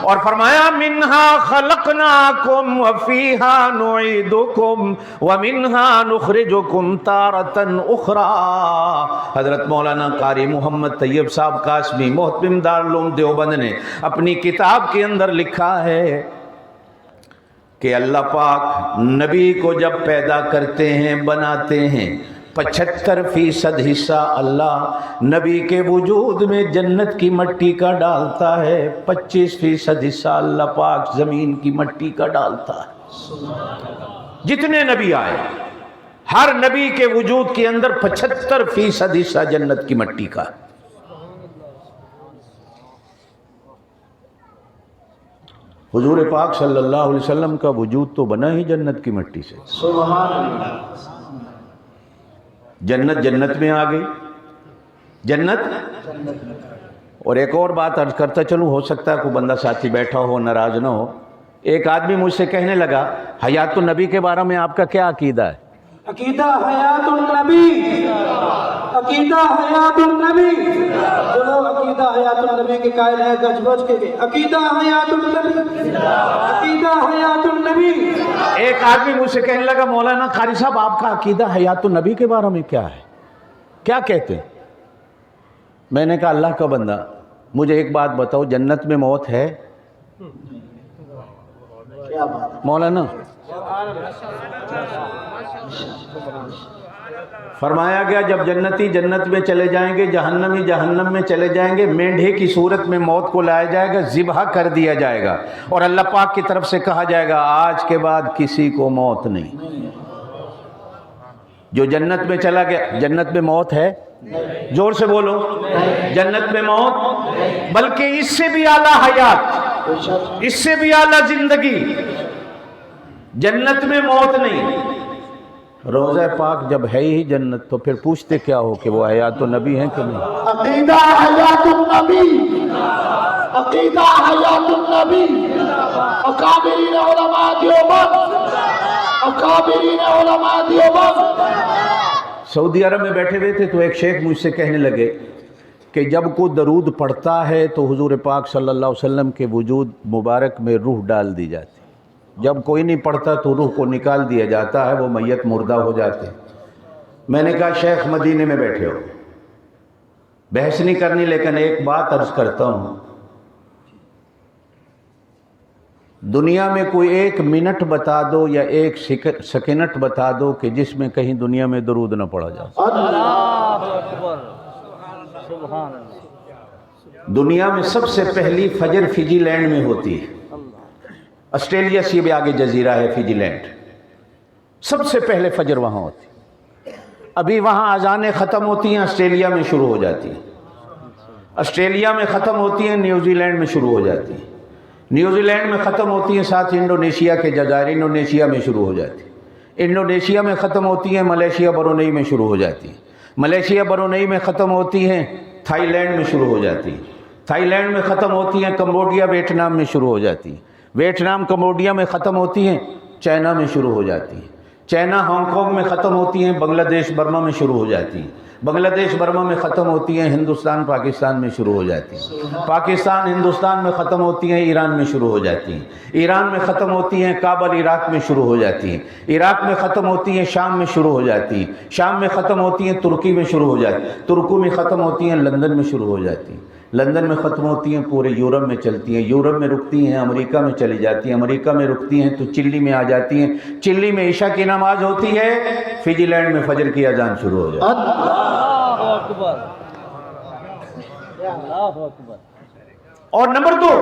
[SPEAKER 2] اور فرمایا منہا خلقناکم وفیہا نعیدکم ومنہا نخرجکم تارةً اخرى. حضرت مولانا قاری محمد طیب صاحب قاسمی محتمم دارالعلوم دیوبند نے اپنی کتاب کے اندر لکھا ہے کہ اللہ پاک نبی کو جب پیدا کرتے ہیں بناتے ہیں 75% حصہ اللہ نبی کے وجود میں جنت کی مٹی کا ڈالتا ہے، 25% حصہ اللہ پاک زمین کی مٹی کا ڈالتا ہے. جتنے نبی آئے ہر نبی کے وجود کے اندر 75% حصہ جنت کی مٹی کا ہے. حضور پاک صلی اللہ علیہ وسلم کا وجود تو بنا ہی جنت کی مٹی سے.
[SPEAKER 3] سبحان اللہ.
[SPEAKER 2] جنت جنت میں آ گئی، جنت. اور ایک اور بات عرض کرتا چلوں، ہو سکتا ہے کوئی بندہ ساتھی بیٹھا ہو ناراض نہ ہو. ایک آدمی مجھ سے کہنے لگا حیات النبی کے بارے میں آپ کا کیا عقیدہ ہے؟
[SPEAKER 1] عقیدہ حیات النبی، عقیدہ حیات النبی. جو لوگ عقیدہ حیات النبی کے قائل ہیں گج بج کے گئے، عقیدہ حیات النبی، عقیدہ حیات النبی.
[SPEAKER 2] ایک آدمی مجھ سے کہنے لگا مولانا قاری صاحب آپ کا عقیدہ حیات النبی کے بارے میں کیا ہے، کیا کہتے ہیں؟ میں نے کہا اللہ کا بندہ مجھے ایک بات بتاؤ، جنت میں موت ہے؟ مولانا فرمایا گیا جب جنتی جنت میں چلے جائیں گے، جہنمی جہنم میں چلے جائیں گے، مینڈھے کی صورت میں موت کو لایا جائے گا، ذبح کر دیا جائے گا، اور اللہ پاک کی طرف سے کہا جائے گا آج کے بعد کسی کو موت نہیں. جو جنت میں چلا گیا، جنت میں موت ہے؟ زور سے بولو، جنت میں موت، بلکہ اس سے بھی اعلیٰ حیات، اس سے بھی اعلیٰ زندگی. جنت میں موت نہیں. روضہ پاک جب ہے ہی جنت تو پھر پوچھتے کیا ہو کہ وہ حیات النبی ہیں کہ نہیں؟
[SPEAKER 3] عقیدہ حیات النبی، عقیدہ حیات النبی. اکابرین علماء دیوبند، اکابرین علماء دیوبند.
[SPEAKER 2] سعودی عرب میں بیٹھے ہوئے تھے تو ایک شیخ مجھ سے کہنے لگے کہ جب کوئی درود پڑھتا ہے تو حضور پاک صلی اللہ علیہ وسلم کے وجود مبارک میں روح ڈال دی جاتی، جب کوئی نہیں پڑھتا تو روح کو نکال دیا جاتا ہے، وہ میت مردہ ہو جاتے. میں نے کہا شیخ مدینے میں بیٹھے ہو، بحث نہیں کرنی، لیکن ایک بات عرض کرتا ہوں، دنیا میں کوئی ایک منٹ بتا دو یا ایک سیکنڈ بتا دو کہ جس میں کہیں دنیا میں درود نہ پڑھا جا سکے۔
[SPEAKER 4] اللہ اکبر سبحان اللہ
[SPEAKER 2] دنیا میں سب سے پہلی فجر فجی لینڈ میں ہوتی ہے، آسٹریلیا سے بھی آگے جزیرہ ہے فجی لینڈ، سب سے پہلے فجر وہاں ہوتی ہے۔ ابھی وہاں اذانیں ختم ہوتی ہیں، آسٹریلیا میں شروع ہو جاتی ہیں، آسٹریلیا میں ختم ہوتی ہیں، نیوزی لینڈ میں شروع ہو جاتی ہیں، نیوزی لینڈ میں ختم ہوتی ہیں، ساتھ انڈونیشیا کے جزائر انڈونیشیا میں شروع ہو جاتی ہیں، انڈونیشیا میں ختم ہوتی ہیں، ملیشیا برونئی میں شروع ہو جاتی ہیں، ملیشیا برونئی میں ختم ہوتی ہیں، تھائی لینڈ میں شروع ہو جاتی ہیں، تھائی لینڈ میں ختم ہوتی ہیں، کمبوڈیا ویتنام میں شروع ہو جاتی ہیں، ویتنام کمبوڈیا میں ختم ہوتی ہیں، چائنا میں شروع ہو جاتی ہیں، چائنا ہانگ کانگ میں ختم ہوتی ہیں، بنگلہ دیش برما میں شروع ہو جاتی ہیں، بنگلہ دیش برما میں ختم ہوتی ہیں، ہندوستان پاکستان میں شروع ہو جاتی ہیں، پاکستان ہندوستان میں ختم ہوتی ہیں، ایران میں شروع ہو جاتی ہیں، ایران میں ختم ہوتی ہیں، کابل عراق میں شروع ہو جاتی ہیں، عراق میں ختم ہوتی ہیں، شام میں شروع ہو جاتی ہیں، شام میں ختم ہوتی ہیں، ترکی میں شروع ہو جاتی ہیں، ترکی میں ختم ہوتی ہیں، لندن میں شروع ہو جاتی ہیں، لندن میں ختم ہوتی ہیں، پورے یورپ میں چلتی ہیں، یورپ میں رکتی ہیں، امریکہ میں چلی جاتی ہیں، امریکہ میں رکتی ہیں تو چلی میں آ جاتی ہیں، چلی میں عشاء کی نماز ہوتی ہے، فجی لینڈ میں فجر کی اذان شروع ہو جاتی ہے۔
[SPEAKER 4] اللہ اکبر اللہ اکبر۔
[SPEAKER 2] اور نمبر 2،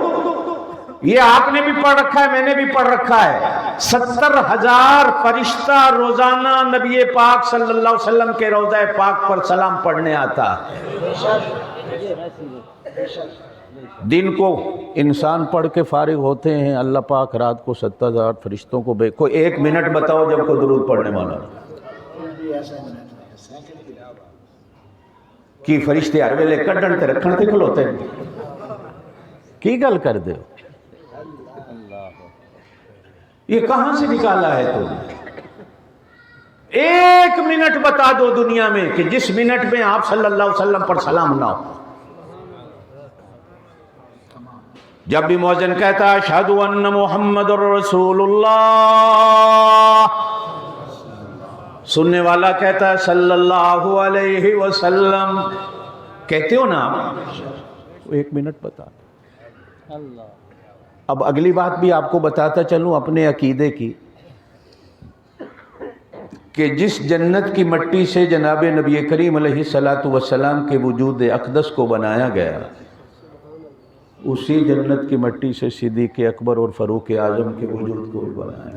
[SPEAKER 2] یہ آپ نے بھی پڑھ رکھا ہے، میں نے بھی پڑھ رکھا ہے، 70,000 فرشتہ روزانہ نبی پاک صلی اللہ علیہ وسلم کے روضہ پاک پر سلام پڑھنے آتا ہے۔ دن کو انسان پڑھ کے فارغ ہوتے ہیں، اللہ پاک رات کو 70,000 فرشتوں کو کوئی ایک منٹ بتاؤ جب کو درود پڑھنے والا کی فرشتے ہر ویلے کڈن تے رکھن تے کھلوتے ہیں، کی گل کر دے ہو؟ یہ کہاں سے نکالا ہے تم؟ ایک منٹ بتا دو دنیا میں کہ جس منٹ میں آپ صلی اللہ علیہ وسلم پر سلام نہ ہو۔ جب بھی مؤذن کہتا ہے اشہد ان محمد رسول اللہ، سننے والا کہتا ہے صلی اللہ علیہ وسلم، کہتے ہو نا آپ؟ ایک منٹ بتا دو۔
[SPEAKER 4] اللہ
[SPEAKER 2] اب اگلی بات بھی آپ کو بتاتا چلوں اپنے عقیدے کی، کہ جس جنت کی مٹی سے جناب نبی کریم علیہ السلام کے وجود اقدس کو بنایا گیا، اسی جنت کی مٹی سے صدیق اکبر اور فاروق اعظم کے وجود کو بھی بنایا گیا۔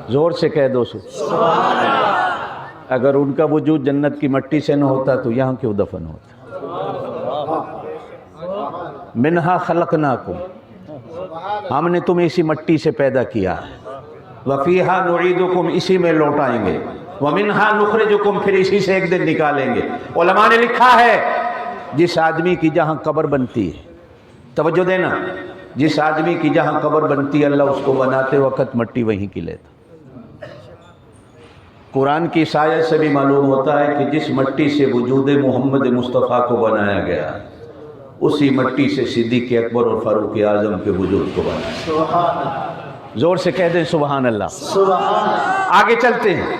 [SPEAKER 2] زور سے کہہ دو سبحان اللہ۔ اگر ان کا وجود جنت کی مٹی سے نہ ہوتا تو یہاں کیوں دفن ہوتا؟ منہا خلقناکم، ہم نے تمہیں اسی مٹی سے پیدا کیا ہے، وفیہا نعیدکم، اسی میں لوٹائیں گے، ومنہا نخرجکم، پھر اسی سے ایک دن نکالیں گے۔ علماء نے لکھا ہے جس آدمی کی جہاں قبر بنتی ہے، توجہ دینا، جس آدمی کی جہاں قبر بنتی ہے اللہ اس کو بناتے وقت مٹی وہیں کی لیتا۔ قرآن کی اس آیت سے بھی معلوم ہوتا ہے کہ جس مٹی سے وجود محمد مصطفیٰ کو بنایا گیا اسی مٹی سے صدیق اکبر اور فاروق اعظم کے وجود کو بنایا۔ زور سے کہہ دیں سبحان اللہ۔ آگے چلتے ہیں،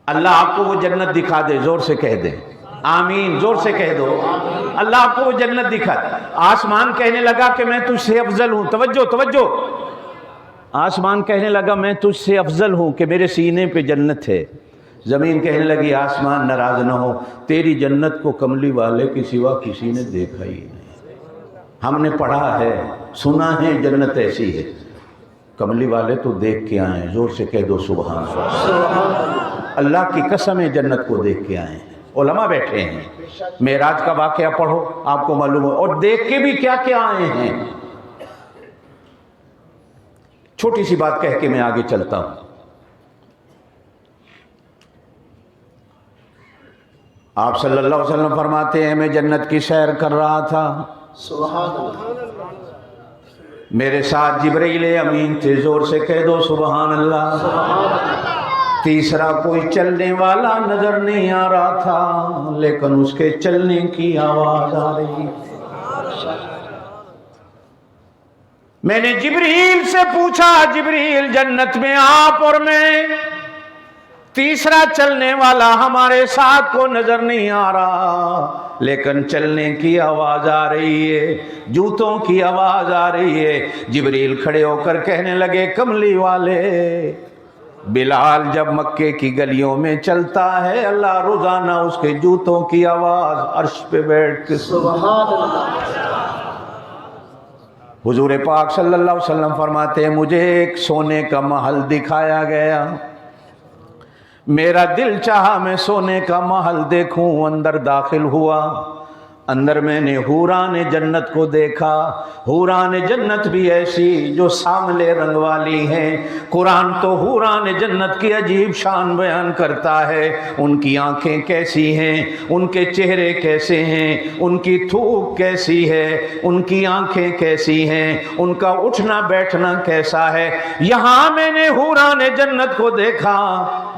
[SPEAKER 2] اللہ آپ کو وہ جنت دکھا دے، زور سے کہہ دیں آمین، زور سے کہہ دو اللہ آپ کو وہ جنت دکھا دے۔ آسمان کہنے لگا کہ میں تجھ سے افضل ہوں، توجہ توجہ، آسمان کہنے لگا میں تجھ سے افضل ہوں کہ میرے سینے پہ جنت ہے۔ زمین کہنے لگی آسمان ناراض نہ ہو، تیری جنت کو کملی والے کے سوا کسی نے دیکھا ہی نہیں، ہم نے پڑھا ہے سنا ہے جنت ایسی ہے، کملی والے تو دیکھ کے آئے ہیں، زور سے کہہ دو سبحان اللہ۔ اللہ کی قسم ہے جنت کو دیکھ کے آئے ہیں، علماء بیٹھے ہیں، معراج کا واقعہ پڑھو آپ کو معلوم ہو، اور دیکھ کے بھی کیا کیا آئے ہیں۔ چھوٹی سی بات کہہ کے میں آگے چلتا ہوں۔ آپ صلی اللہ علیہ وسلم فرماتے ہیں میں جنت کی سیر کر رہا تھا، میرے ساتھ جبرائیل امین تھے، زور سے کہہ دو سبحان اللہ۔ تیسرا کوئی چلنے والا نظر نہیں آ رہا تھا لیکن اس کے چلنے کی آواز آ رہی۔ میں نے جبرائیل سے پوچھا جبرائیل جنت میں آپ اور میں، تیسرا چلنے والا ہمارے ساتھ کو نظر نہیں آ رہا، لیکن چلنے کی آواز آ رہی ہے، جوتوں کی آواز آ رہی ہے۔ جبریل کھڑے ہو کر کہنے لگے کملی والے، بلال جب مکے کی گلیوں میں چلتا ہے اللہ روزانہ اس کے جوتوں کی آواز عرش پہ بیٹھ کے
[SPEAKER 3] سبحان اللہ۔
[SPEAKER 2] حضور پاک صلی اللہ علیہ وسلم فرماتے ہیں مجھے ایک سونے کا محل دکھایا گیا، میرا دل چاہا میں سونے کا محل دیکھوں، اندر داخل ہوا، اندر میں نے حوران جنت کو دیکھا۔ حوران جنت بھی ایسی جو سانولے رنگ والی ہیں۔ قرآن تو حوران جنت کی عجیب شان بیان کرتا ہے، ان کی آنکھیں کیسی ہیں، ان کے چہرے کیسے ہیں، ان کی تھوک کیسی ہے، ان کی آنکھیں کیسی ہیں، ان کا اٹھنا بیٹھنا کیسا ہے۔ یہاں میں نے حوران جنت کو دیکھا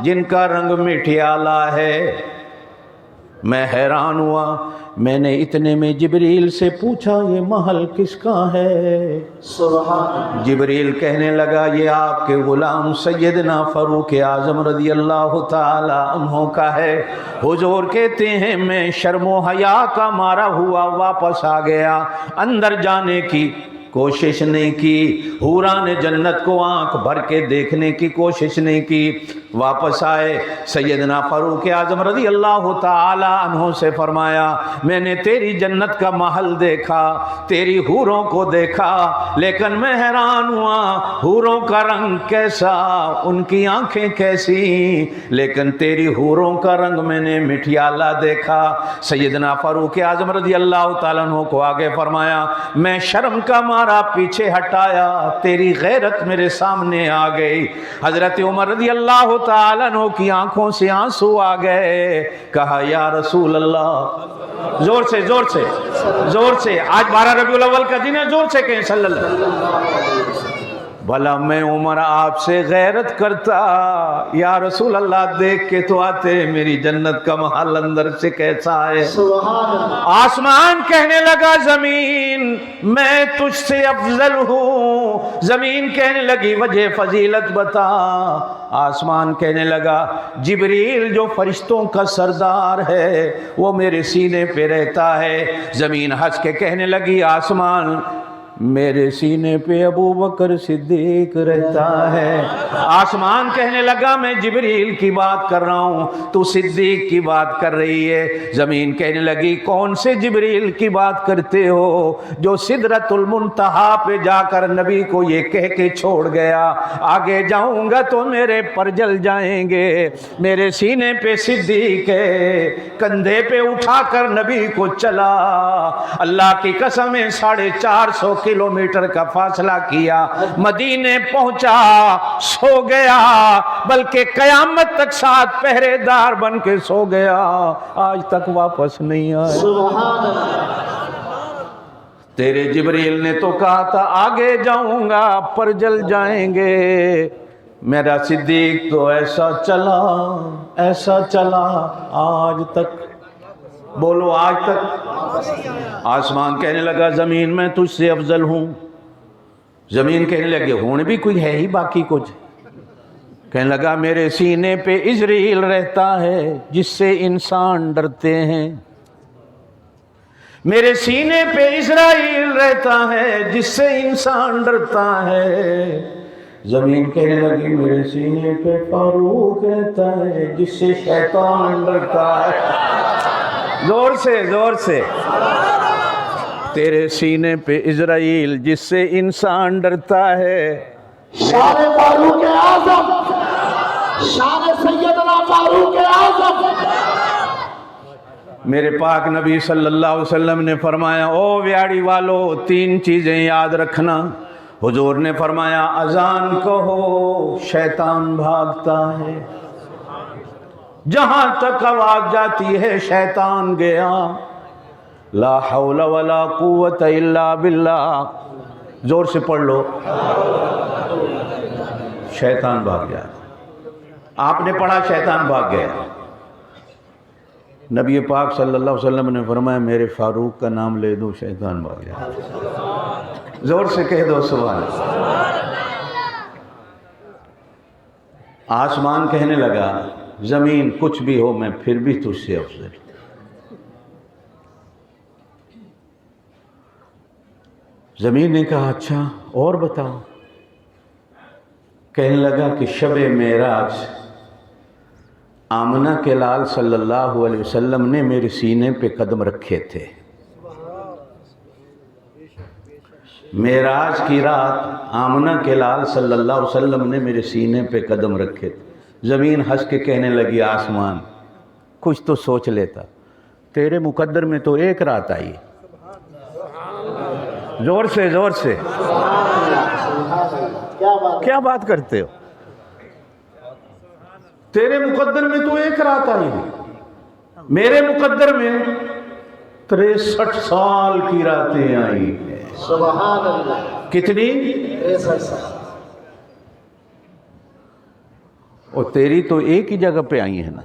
[SPEAKER 2] جن کا رنگ مٹھیالا ہے۔ میں حیران ہوا، میں نے اتنے میں جبریل سے پوچھا یہ محل کس کا ہے؟
[SPEAKER 3] سبحان
[SPEAKER 2] جبریل کہنے لگا یہ آپ کے غلام سیدنا فاروق اعظم رضی اللہ تعالی عنہ کا ہے۔ حضور کہتے ہیں میں شرم و حیا کا مارا ہوا واپس آ گیا، اندر جانے کی کوشش نہیں کی، حوران جنت کو آنکھ بھر کے دیکھنے کی کوشش نہیں کی۔ واپس آئے، سیدنا فاروق اعظم رضی اللہ تعالی عنہ سے فرمایا میں نے تیری جنت کا محل دیکھا، تیری حوروں کو دیکھا، لیکن میں حیران ہوا حوروں کا رنگ کیسا، ان کی آنکھیں کیسی، لیکن تیری حوروں کا رنگ میں نے مٹھیالا دیکھا۔ سیدنا فاروق اعظم رضی اللہ تعالیٰ عنہ کو آگے فرمایا میں شرم کا مارا پیچھے ہٹایا، تیری غیرت میرے سامنے آ گئی۔ حضرت عمر رضی اللہ تعالیٰ عنہ کی آنکھوں سے آنسو آ گئے، کہا یا رسول اللہ، زور سے زور سے زور سے، آج 12 ربیع الاول کا دن ہے، زور سے کہیں صلی اللہ علیہ وسلم۔ بھلا میں عمر آپ سے غیرت کرتا، یا رسول اللہ دیکھ کے تو آتے میری جنت کا محل اندر سے کیسا ہے۔
[SPEAKER 3] سبحان اللہ۔
[SPEAKER 2] آسمان کہنے لگا زمین میں تجھ سے افضل ہوں، زمین کہنے لگی وجہ فضیلت بتا۔ آسمان کہنے لگا جبریل جو فرشتوں کا سردار ہے وہ میرے سینے پہ رہتا ہے۔ زمین ہنس کے کہنے لگی آسمان میرے سینے پہ ابو بکر صدیق رہتا ہے۔ آسمان کہنے لگا میں جبریل کی بات کر رہا ہوں، تو صدیق کی بات کر رہی ہے۔ زمین کہنے لگی کون سے جبریل کی بات کرتے ہو جو سدرۃ المنتہا پہ جا کر نبی کو یہ کہہ کے چھوڑ گیا آگے جاؤں گا تو میرے پر جل جائیں گے۔ میرے سینے پہ صدیق ہے، کندھے پہ اٹھا کر نبی کو چلا۔ اللہ کی قسم 450 کلومیٹر کا فاصلہ کیا، مدینے پہنچا، سو گیا، بلکہ قیامت تک ساتھ پہرے دار بن کے سو گیا، آج تک واپس نہیں آیا۔
[SPEAKER 3] سبحان اللہ۔
[SPEAKER 2] تیرے جبریل نے تو کہا تھا آگے جاؤں گا پر جل جائیں گے، میرا صدیق تو ایسا چلا آج تک، بولو آج تک۔ آسمان کہنے لگا زمین میں تجھ سے افضل ہوں۔ زمین کہنے لگے ہونے بھی کوئی ہے ہی باقی کچھ۔ کہنے لگا میرے سینے پہ عزرائیل رہتا ہے جس سے انسان ڈرتے ہیں، میرے سینے پہ عزرائیل رہتا ہے جس سے انسان ڈرتا ہے۔ زمین کہنے لگی میرے سینے پہ فاروق رہتا ہے جس سے شیطان ڈرتا ہے۔ زور سے زور سے، تیرے سینے پہ عزرائیل جس سے انسان ڈرتا ہے۔
[SPEAKER 3] شان فاروق اعظم، شان سیدنا فاروق اعظم۔
[SPEAKER 2] میرے پاک نبی صلی اللہ علیہ وسلم نے فرمایا او ویاڑی والو 3 چیزیں یاد رکھنا۔ حضور نے فرمایا اذان کہو شیطان بھاگتا ہے، جہاں تک آواز جاتی ہے شیطان گیا، لا حول ولا قوت الا باللہ، زور سے پڑھ لو، شیطان بھاگ جائے۔ آپ نے پڑھا شیطان بھاگ گیا۔ نبی پاک صلی اللہ علیہ وسلم نے فرمایا میرے فاروق کا نام لے دو شیطان بھاگ جائے۔ زور سے کہہ دو سبحان اللہ۔ آسمان کہنے لگا زمین کچھ بھی ہو میں پھر بھی تجھ سے افضل۔ زمین نے کہا اچھا اور بتاؤ. کہنے لگا کہ شب معراج آمنہ کے لال صلی اللہ علیہ وسلم نے میرے سینے پہ قدم رکھے تھے. معراج کی رات آمنہ کے لال صلی اللہ علیہ وسلم نے میرے سینے پہ قدم رکھے تھے. زمین ہنس کے کہنے لگی آسمان کچھ تو سوچ لیتا، تیرے مقدر میں تو ایک رات آئی. زور سے زور سے کیا بات کرتے ہو؟ تیرے مقدر میں تو ایک رات آئی ہے، میرے مقدر میں 63 سال کی راتیں آئی ہیں.
[SPEAKER 3] سبحان اللہ.
[SPEAKER 2] کتنی؟
[SPEAKER 3] 63 سال.
[SPEAKER 2] اور تیری تو ایک ہی جگہ پہ آئی ہیں نا.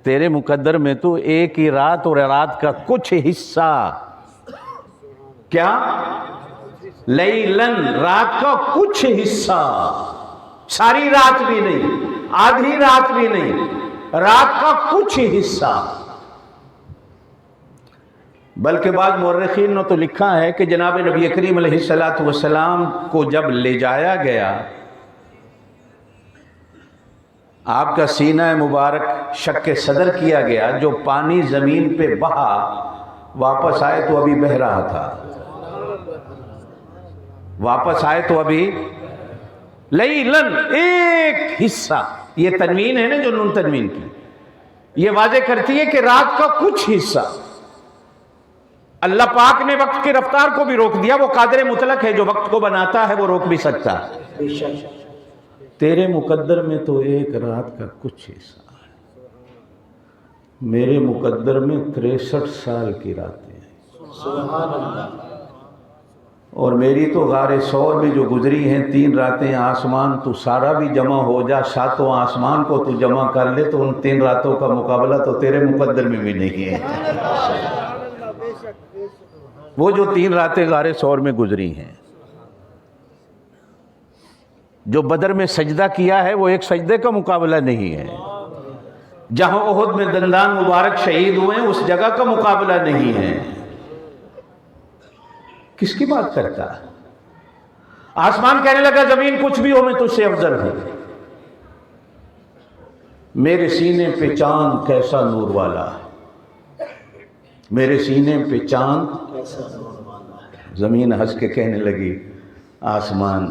[SPEAKER 2] تیرے مقدر میں تو ایک ہی رات اور رات کا کچھ حصہ. کیا؟ لیلن، رات کا کچھ حصہ، ساری رات بھی نہیں، آدھی رات بھی نہیں، رات کا کچھ حصہ. بلکہ بعض مورخین نے تو لکھا ہے کہ جناب نبی کریم علیہ السلام کو جب لے جایا گیا، آپ کا سینہ مبارک شق صدر کیا گیا، جو پانی زمین پہ بہا واپس آئے تو ابھی بہہ رہا تھا. واپس آئے تو ابھی لیلن، ایک حصہ. یہ تنوین ہے نا جو نون تنوین کی، یہ واضح کرتی ہے کہ رات کا کچھ حصہ. اللہ پاک نے وقت کی رفتار کو بھی روک دیا. وہ قادر مطلق ہے، جو وقت کو بناتا ہے وہ روک بھی سکتا ہے. تیرے مقدر میں تو ایک رات کا کچھ حصہ ہے، میرے مقدر میں 63 سال کی راتیں ہیں.
[SPEAKER 3] سبحان اللہ.
[SPEAKER 2] اور میری تو غار ثور میں جو گزری ہیں 3 راتیں، آسمان تو سارا بھی جمع ہو جا، 7 آسمان کو تو جمع کر لے تو ان 3 راتوں کا مقابلہ تو تیرے مقدر میں بھی نہیں ہے. وہ جو 3 راتیں غار ثور میں گزری ہیں، جو بدر میں سجدہ کیا ہے وہ ایک سجدے کا مقابلہ نہیں ہے. جہاں احد میں دندان مبارک شہید ہوئے ہیں اس جگہ کا مقابلہ نہیں ہے. کس کی بات کرتا ہے؟ آسمان کہنے لگا زمین کچھ بھی ہو میں تجھ سے افضل ہوں. میرے سینے پہ چاند کیسا نور والا ہے، میرے سینے پہ چاند. زمین ہنس کے کہنے لگی آسمان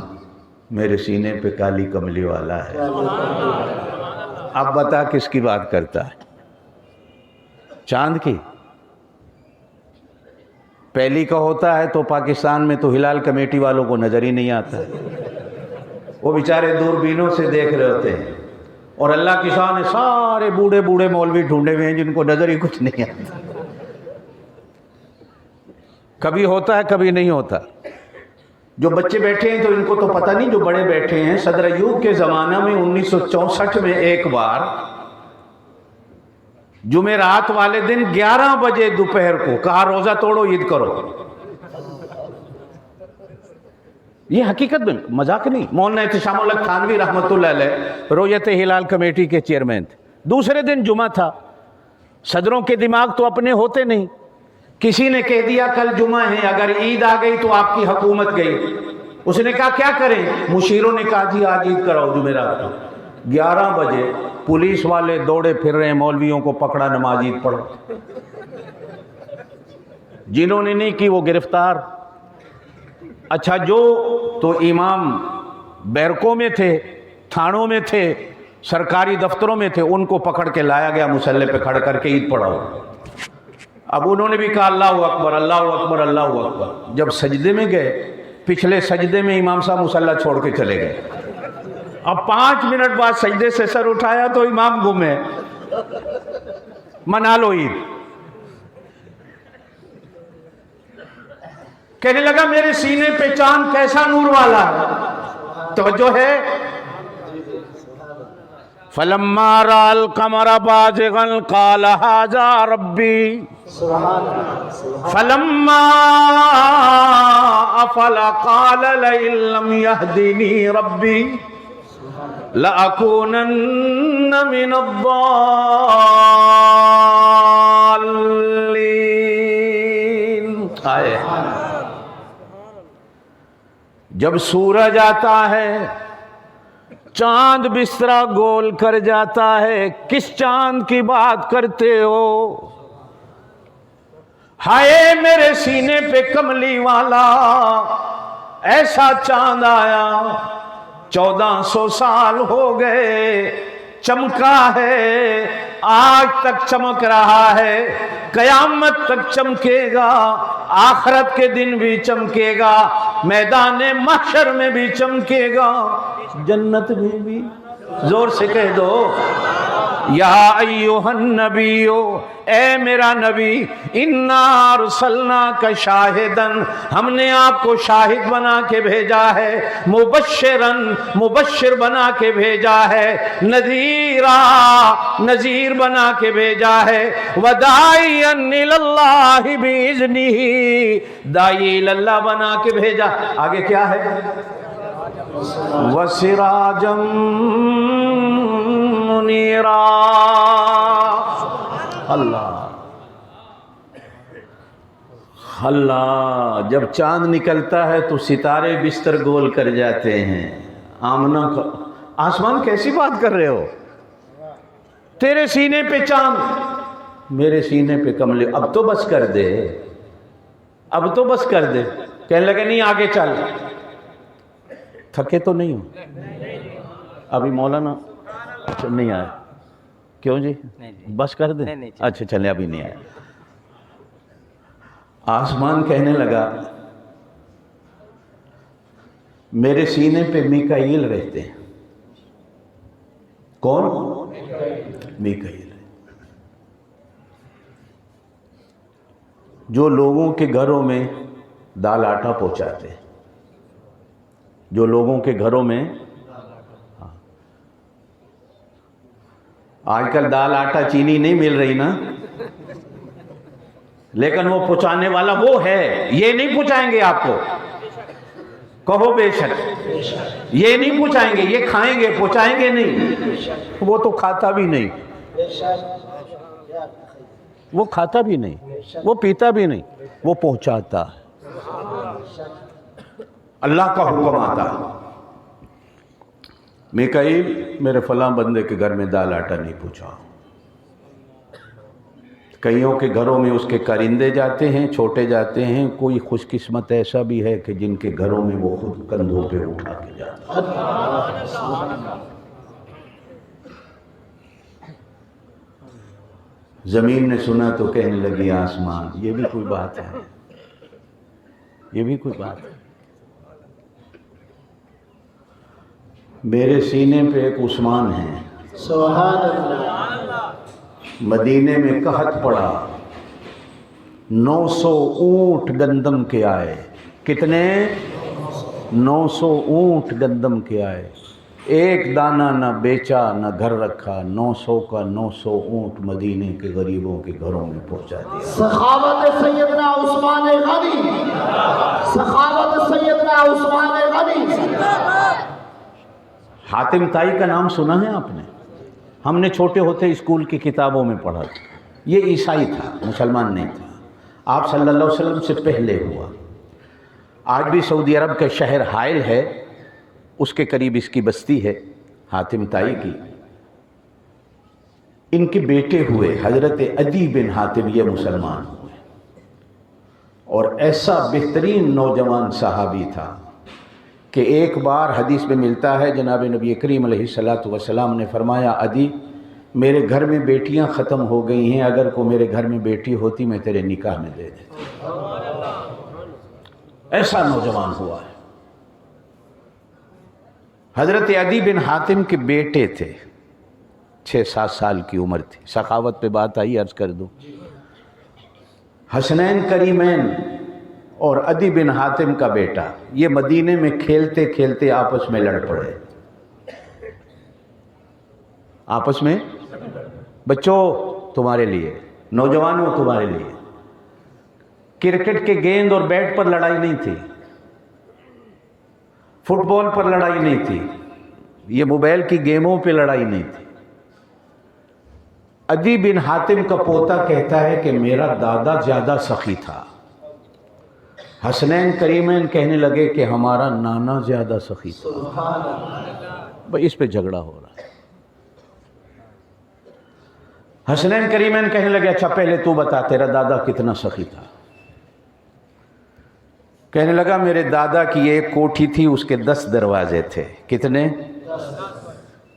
[SPEAKER 2] میرے سینے پہ کالی کملی والا ہے. اب بتا کس کی بات کرتا ہے؟ چاند کی. پہلی کا ہوتا ہے تو پاکستان میں تو ہلال کمیٹی والوں کو نظر ہی نہیں آتا ہے، وہ بیچارے دوربینوں سے دیکھ رہے ہوتے ہیں. اور اللہ کی شان ہے سارے بوڑھے بوڑھے مولوی ڈھونڈے ہوئے ہیں جن کو نظر ہی کچھ نہیں آتا. کبھی ہوتا ہے کبھی نہیں ہوتا. جو بچے بیٹھے ہیں تو ان کو تو پتہ نہیں، جو بڑے بیٹھے ہیں. صدر ایوب کے زمانہ میں 1964 میں ایک بار جمعرات والے دن 11 بجے دوپہر کو کہا روزہ توڑو عید کرو. یہ حقیقت میں مذاق نہیں. مولانا احتشام الحق تھانوی رحمۃ اللہ علیہ رویت ہلال کمیٹی کے چیئرمین تھے. دوسرے دن جمعہ تھا. صدروں کے دماغ تو اپنے ہوتے نہیں. کسی نے کہہ دیا کل جمعہ ہے، اگر عید آ گئی تو آپ کی حکومت گئی. اس نے کہا کیا کریں؟ مشیروں نے کہا جی آج عید کراؤ جمعرات کو. 11 بجے پولیس والے دوڑے پھر رہے ہیں، مولویوں کو پکڑا نماز عید پڑھو. جنہوں نے نہیں کی وہ گرفتار. اچھا جو تو امام بیرکوں میں تھے، تھانوں میں تھے، سرکاری دفتروں میں تھے، ان کو پکڑ کے لایا گیا مصلی پہ کھڑ کر کے عید پڑھاؤ. اب انہوں نے بھی کہا اللہ اکبر اللہ اکبر اللہ اکبر. جب سجدے میں گئے، پچھلے سجدے میں امام صاحب مصلی چھوڑ کے چلے گئے. اب 5 منٹ بعد سجدے سے سر اٹھایا تو امام گم ہے. منا لو عید. کہنے لگا میرے سینے پہ چاند کیسا نور والا ہے. توجہ ہے. فلما رأى القمر بازغا قال هذا ربي فلما أفل قال لئن لم يهدني ربي لأكونن من الضالين. جب سورج آتا ہے چاند بسترا گول کر جاتا ہے، کس چاند کی بات کرتے ہو؟ ہائے میرے سینے پہ کملی والا ایسا چاند آیا، 1400 سال ہو گئے چمکا ہے، آج تک چمک رہا ہے، قیامت تک چمکے گا، آخرت کے دن بھی چمکے گا، میدان محشر میں بھی چمکے گا، جنت میں بھی۔ زور سے کہہ دو یا ایھا النبی، اے میرا نبی، انا ارسلناک شاہدا، ہم نے آپ کو شاہد بنا کے بھیجا ہے، مبشرا، مبشر بنا کے بھیجا ہے، نذیرا، نذیر بنا کے بھیجا ہے، وداعیا الی اللہ باذنہ، داعی اللہ بنا کے بھیجا۔ آگے کیا ہے؟ وسراجا منیرا۔ اللہ اللہ، جب چاند نکلتا ہے تو ستارے بستر گول کر جاتے ہیں۔ آمنہ کا آسمان کیسی بات کر رہے ہو؟ تیرے سینے پہ چاند، میرے سینے پہ کملی، اب تو بس کر دے، اب تو بس کر دے۔ کہنے لگے نہیں آگے چل۔ تھکے تو نہیں ہو؟ ابھی مولانا نہیں آئے؟ کیوں جی؟ بس کر دیں؟ اچھا چلیں، ابھی نہیں آئے۔ آسمان کہنے لگا میرے سینے پہ میکائیل رہتے ہیں۔ کون؟ میکائیل، جو لوگوں کے گھروں میں دال آٹا پہنچاتے ہیں، جو لوگوں کے گھروں میں، آج کل دال آٹا چینی نہیں مل رہی نا، لیکن وہ پہنچانے والا وہ ہے۔ یہ نہیں پہنچائیں گے آپ کو، کہو بے شک، یہ نہیں پہنچائیں گے، یہ کھائیں گے، پہنچائیں گے نہیں۔ وہ تو کھاتا بھی نہیں، وہ کھاتا بھی نہیں، وہ پیتا بھی نہیں، وہ پہنچاتا ہے۔ اللہ کا حکم آتا ہے، میکائیل میرے فلاں بندے کے گھر میں دال آٹا نہیں پہنچا۔ کئیوں کے گھروں میں اس کے کارندے جاتے ہیں، چھوٹے جاتے ہیں، کوئی خوش قسمت ایسا بھی ہے کہ جن کے گھروں میں وہ خود کندھوں پہ اٹھا کے جاتا ہے۔ زمین نے سنا تو کہنے لگی آسمان، یہ بھی کوئی بات ہے، یہ بھی کوئی بات ہے۔ میرے سینے پہ ایک عثمان ہے،
[SPEAKER 3] سبحان اللہ۔
[SPEAKER 2] مدینے میں قحط پڑا، 900 اونٹ گندم کے آئے۔ کتنے؟ 900 اونٹ گندم کے آئے، ایک دانہ نہ بیچا نہ گھر رکھا، 900 کا 900 اونٹ مدینے کے غریبوں کے گھروں میں پہنچا دیا۔
[SPEAKER 3] سخاوت سیدنا عثمان غنی، سخاوت سیدنا عثمان غنی۔
[SPEAKER 2] حاتم طائی کا نام سنا ہے آپ نے؟ ہم نے چھوٹے ہوتے اسکول کی کتابوں میں پڑھا تھا۔ یہ عیسائی تھا، مسلمان نہیں تھا، آپ صلی اللہ علیہ وسلم سے پہلے ہوا۔ آج بھی سعودی عرب کا شہر حائل ہے، اس کے قریب اس کی بستی ہے حاتم طائی کی۔ ان کے بیٹے ہوئے حضرت عدی بن حاتم، یہ مسلمان ہوئے، اور ایسا بہترین نوجوان صحابی تھا کہ ایک بار حدیث میں ملتا ہے جناب نبی کریم علیہ السلام نے فرمایا عدی میرے گھر میں بیٹیاں ختم ہو گئی ہیں، اگر کو میرے گھر میں بیٹی ہوتی میں تیرے نکاح میں دے دیتا۔ ایسا نوجوان ہوا ہے۔ حضرت عدی بن حاتم کے بیٹے تھے، 6-7 سال کی عمر تھی۔ سخاوت پہ بات آئی، عرض کر دوں، حسنین کریمین اور عدی بن حاتم کا بیٹا، یہ مدینے میں کھیلتے کھیلتے آپس میں لڑ پڑے۔ آپس میں، بچوں تمہارے لیے، نوجوانوں تمہارے لیے، کرکٹ کے گیند اور بیٹ پر لڑائی نہیں تھی، فٹ بال پر لڑائی نہیں تھی، یہ موبائل کی گیموں پہ لڑائی نہیں تھی۔ عدی بن حاتم کا پوتا کہتا ہے کہ میرا دادا زیادہ سخی تھا، حسنین کریمین کہنے لگے کہ ہمارا نانا زیادہ سخی تھا. بھئی اس پہ جھگڑا ہو رہا ہے. حسنین کریمین کہنے لگے اچھا پہلے تو بتا تیرا دادا کتنا سخی تھا. کہنے لگا میرے دادا کی ایک کوٹھی تھی, اس کے 10 دروازے تھے. کتنے؟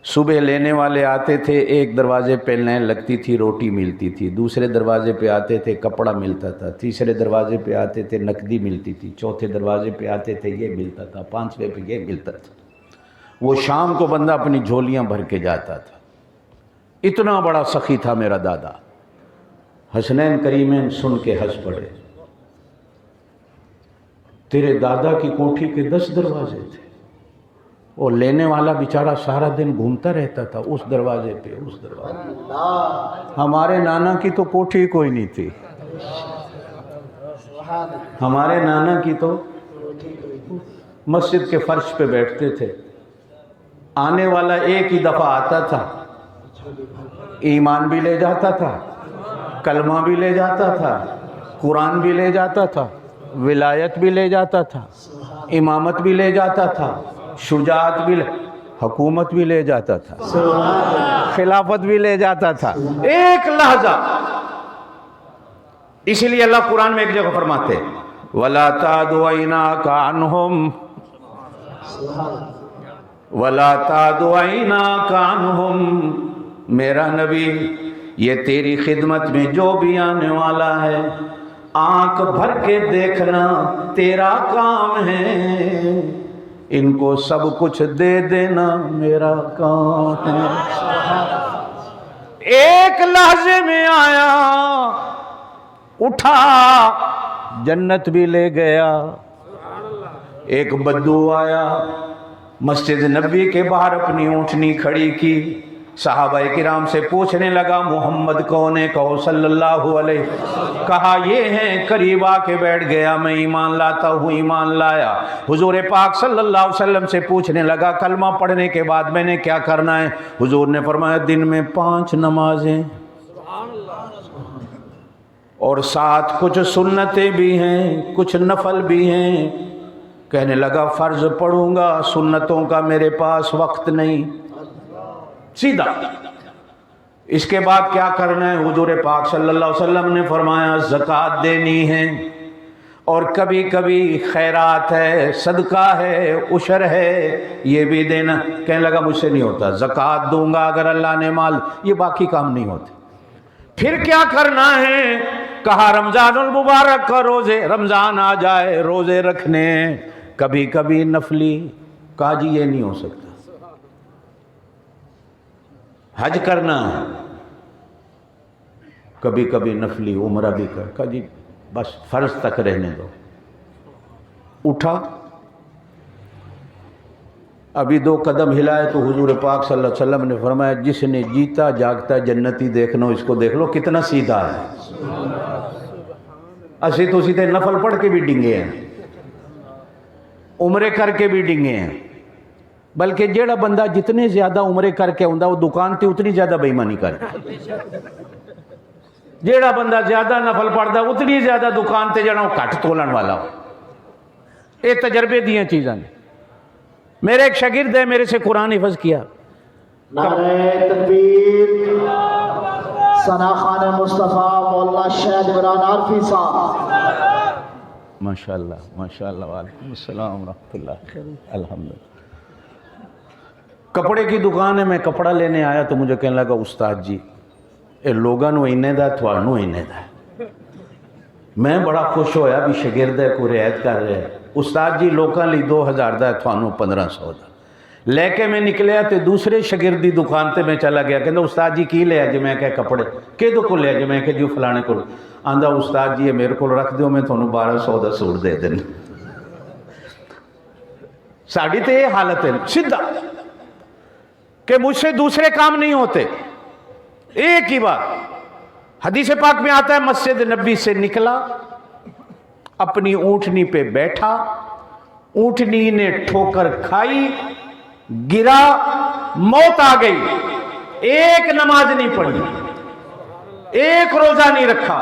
[SPEAKER 2] صبح لینے والے آتے تھے, ایک دروازے پہ لائن لگتی تھی, روٹی ملتی تھی. دوسرے دروازے پہ آتے تھے, کپڑا ملتا تھا. تیسرے دروازے پہ آتے تھے, نقدی ملتی تھی. چوتھے دروازے پہ آتے تھے, یہ ملتا تھا. پانچویں پہ یہ ملتا تھا. وہ شام کو بندہ اپنی جھولیاں بھر کے جاتا تھا. اتنا بڑا سخی تھا میرا دادا. حسنین کریمین سن کے ہنس پڑے. تیرے دادا کی کوٹھی کے 10 دروازے تھے, وہ لینے والا بیچارہ سارا دن گھومتا رہتا تھا اس دروازے پہ اس دروازے پہ. ہمارے نانا کی تو کوٹھی کوئی نہیں تھی. ہمارے نانا کی تو مسجد کے فرش پہ بیٹھتے تھے. آنے والا ایک ہی دفعہ آتا تھا, ایمان بھی لے جاتا تھا, کلمہ بھی لے جاتا تھا, قرآن بھی لے جاتا تھا, ولایت بھی لے جاتا تھا, امامت بھی لے جاتا تھا, شجاعت بھی حکومت بھی لے جاتا تھا, خلافت بھی لے جاتا تھا. ایک لحظہ. اسی لیے اللہ قرآن میں ایک جگہ فرماتے وَلَا تَعْدُ عَيْنَاكَ عَنْهُمْ وَلَا تَعْدُ عَيْنَاكَ عَنْهُمْ. میرا نبی یہ تیری خدمت میں جو بھی آنے والا ہے آنکھ بھر کے دیکھنا تیرا کام ہے, ان کو سب کچھ دے دینا میرا کام ہے. ایک لحظے میں آیا, اٹھا, جنت بھی لے گیا. ایک بدو آیا, مسجد نبی کے باہر اپنی اونٹنی کھڑی کی, صحابہ کرام سے پوچھنے لگا محمد کون ہے؟ کہو صلی اللہ علیہ. کہا یہ ہیں. قریب آ کے بیٹھ گیا, میں ایمان لاتا ہوں. ایمان لایا. حضور پاک صلی اللہ علیہ وسلم سے پوچھنے لگا کلمہ پڑھنے کے بعد میں نے کیا کرنا ہے؟ حضور نے فرمایا دن میں 5 نمازیں اور ساتھ کچھ سنتیں بھی ہیں, کچھ نفل بھی ہیں. کہنے لگا فرض پڑھوں گا, سنتوں کا میرے پاس وقت نہیں. سیدھا. اس کے بعد کیا کرنا ہے؟ حضور پاک صلی اللہ علیہ وسلم نے فرمایا زکوٰۃ دینی ہے, اور کبھی کبھی خیرات ہے, صدقہ ہے, عشر ہے, یہ بھی دینا. کہنے لگا مجھ سے نہیں ہوتا, زکوٰۃ دوں گا اگر اللہ نے مال, یہ باقی کام نہیں ہوتے. پھر کیا کرنا ہے؟ کہا رمضان المبارک کا روزے, رمضان آ جائے روزے رکھنے, کبھی کبھی نفلی. کہا جی یہ نہیں ہو سکتا. حج کرنا ہے, کبھی کبھی نفلی عمرہ بھی کر. کہا جی بس فرض تک رہنے دو. اٹھا, ابھی 2 قدم ہلائے تو حضور پاک صلی اللہ علیہ وسلم نے فرمایا جس نے جیتا جاگتا جنتی دیکھنا اس کو دیکھ لو کتنا سیدھا ہے. اسی تو سیدھے نفل پڑھ کے بھی ڈنگے ہیں, عمرے کر کے بھی ڈنگے ہیں. بلکہ جیڑا بندہ جتنے زیادہ عمرے کر کے ہوندا وہ دکان تے اتنی زیادہ بے ایمانی کرے. جیڑا بندہ زیادہ نفل پڑھدا اتنی زیادہ دکان تے جانا وہ گھٹ تولن والا ہو. یہ تجربے دیاں چیزاں نے. میرے ایک شاگرد ہے, میرے سے قرآن حفظ کیا.
[SPEAKER 3] نعرہ تکبیر. ثنا خان مصطفیٰ مولانا شہید عمران عارفی صاحب.
[SPEAKER 2] ماشاءاللہ ماشاءاللہ. وعلیکم السلام ورحمۃ اللہ. الحمدللہ. کپڑے کی دکان ہے, میں کپڑا لینے آیا تو مجھے کہنے لگا استاد جی اے لوگاں نو اینے دا تھوانو اینے دا. میں بڑا خوش ہویا بھی شاگرد ہے کو رعایت کر رہے ہیں. استاد جی لوکاں لی 2000 دا تھوانو 1500 دا. لے کے میں نکلیا تے دوسرے شاگردی دکان تے میں چلا گیا. کہندا استاد جی کی لیا جی؟ میں کہا کپڑے. کدو کو لیا جی؟ میں کہا جی فلانے کو. آندا استاد جی میرے کو رکھ دیو, میں تھانو 1200 دا سوٹ دے دینا. ساڑی تے یہ حالت ہے سیدھا کہ مجھ سے دوسرے کام نہیں ہوتے. ایک ہی بات حدیث پاک میں آتا ہے مسجد نبی سے نکلا, اپنی اونٹنی پہ بیٹھا, اونٹنی نے ٹھوکر کھائی, گرا, موت آ گئی. ایک نماز نہیں پڑھی, ایک روزہ نہیں رکھا,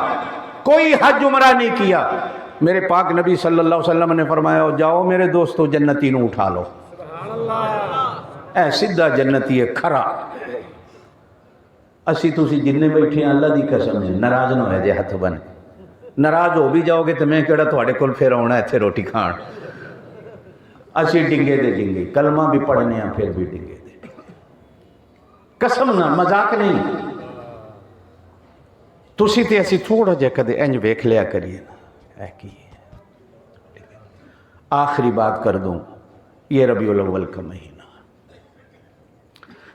[SPEAKER 2] کوئی حج عمرہ نہیں کیا, میرے پاک نبی صلی اللہ علیہ وسلم نے فرمایا جاؤ میرے دوستو جنتی نو اٹھا لو، اے سیدھا جنتی ہے کھرا۔ اسی تسی جننے بیٹھے ہیں اللہ دی قسم ہے ناراض نہ ہوئے جے ہاتھ بن، ناراض ہو بھی جاؤ گے تو میں کہڑا تھوڑے کول پھر آنا ایتھے روٹی کھان۔ اسی ڈنگے دے ڈنگے کلمہ بھی پڑھنے ہیں پھر بھی ڈنگے دے، قسم نہ مذاق نہیں۔ تسی تے اسی تھوڑا جے کدے انج ویکھ لیا کریے نا اے کی۔ آخری بات کر دوں، یہ ربیع الاول کا مہینہ،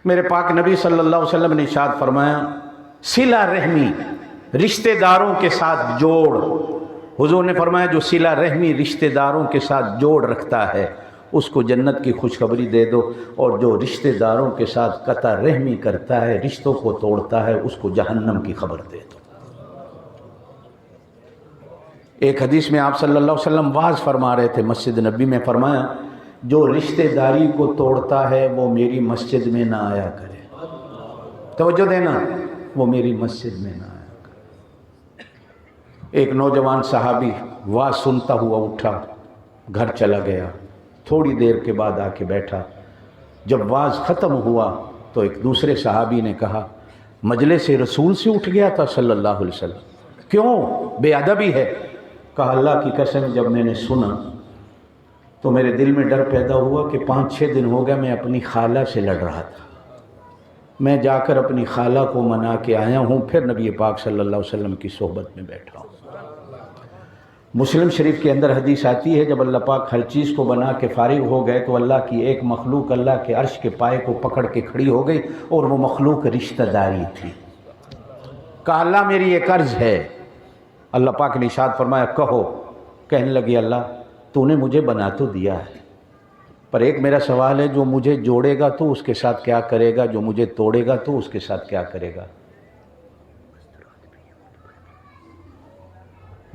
[SPEAKER 2] میرے پاک نبی صلی اللہ علیہ وسلم نے ارشاد فرمایا صلہ رحمی رشتہ داروں کے ساتھ جوڑ، حضور نے فرمایا جو صلہ رحمی رشتہ داروں کے ساتھ جوڑ رکھتا ہے اس کو جنت کی خوشخبری دے دو، اور جو رشتہ داروں کے ساتھ قطع رحمی کرتا ہے رشتوں کو توڑتا ہے اس کو جہنم کی خبر دے دو۔ ایک حدیث میں آپ صلی اللہ علیہ وسلم واعظ فرما رہے تھے مسجد نبی میں، فرمایا جو رشتہ داری کو توڑتا ہے وہ میری مسجد میں نہ آیا کرے، توجہ دینا، وہ میری مسجد میں نہ آیا کرے۔ ایک نوجوان صحابی واعظ سنتا ہوا اٹھا گھر چلا گیا، تھوڑی دیر کے بعد آ کے بیٹھا، جب واعظ ختم ہوا تو ایک دوسرے صحابی نے کہا مجلس رسول سے اٹھ گیا تھا صلی اللہ علیہ وسلم، کیوں بے ادبی ہے؟ کہا اللہ کی قسم جب میں نے سنا تو میرے دل میں ڈر پیدا ہوا کہ 5-6 دن ہو گیا میں اپنی خالہ سے لڑ رہا تھا، میں جا کر اپنی خالہ کو منا کے آیا ہوں، پھر نبی پاک صلی اللہ علیہ وسلم کی صحبت میں بیٹھا ہوں۔ مسلم شریف کے اندر حدیث آتی ہے جب اللہ پاک ہر چیز کو بنا کے فارغ ہو گئے تو اللہ کی ایک مخلوق اللہ کے عرش کے پائے کو پکڑ کے کھڑی ہو گئی، اور وہ مخلوق رشتہ داری تھی۔ کہا اللہ میری ایک عرض ہے، اللہ پاک نے ارشاد فرمایا کہو، کہنے لگی اللہ تو نے مجھے بنا تو دیا ہے، پر ایک میرا سوال ہے جو مجھے جوڑے گا تو اس کے ساتھ کیا کرے گا، جو مجھے توڑے گا تو اس کے ساتھ کیا کرے گا؟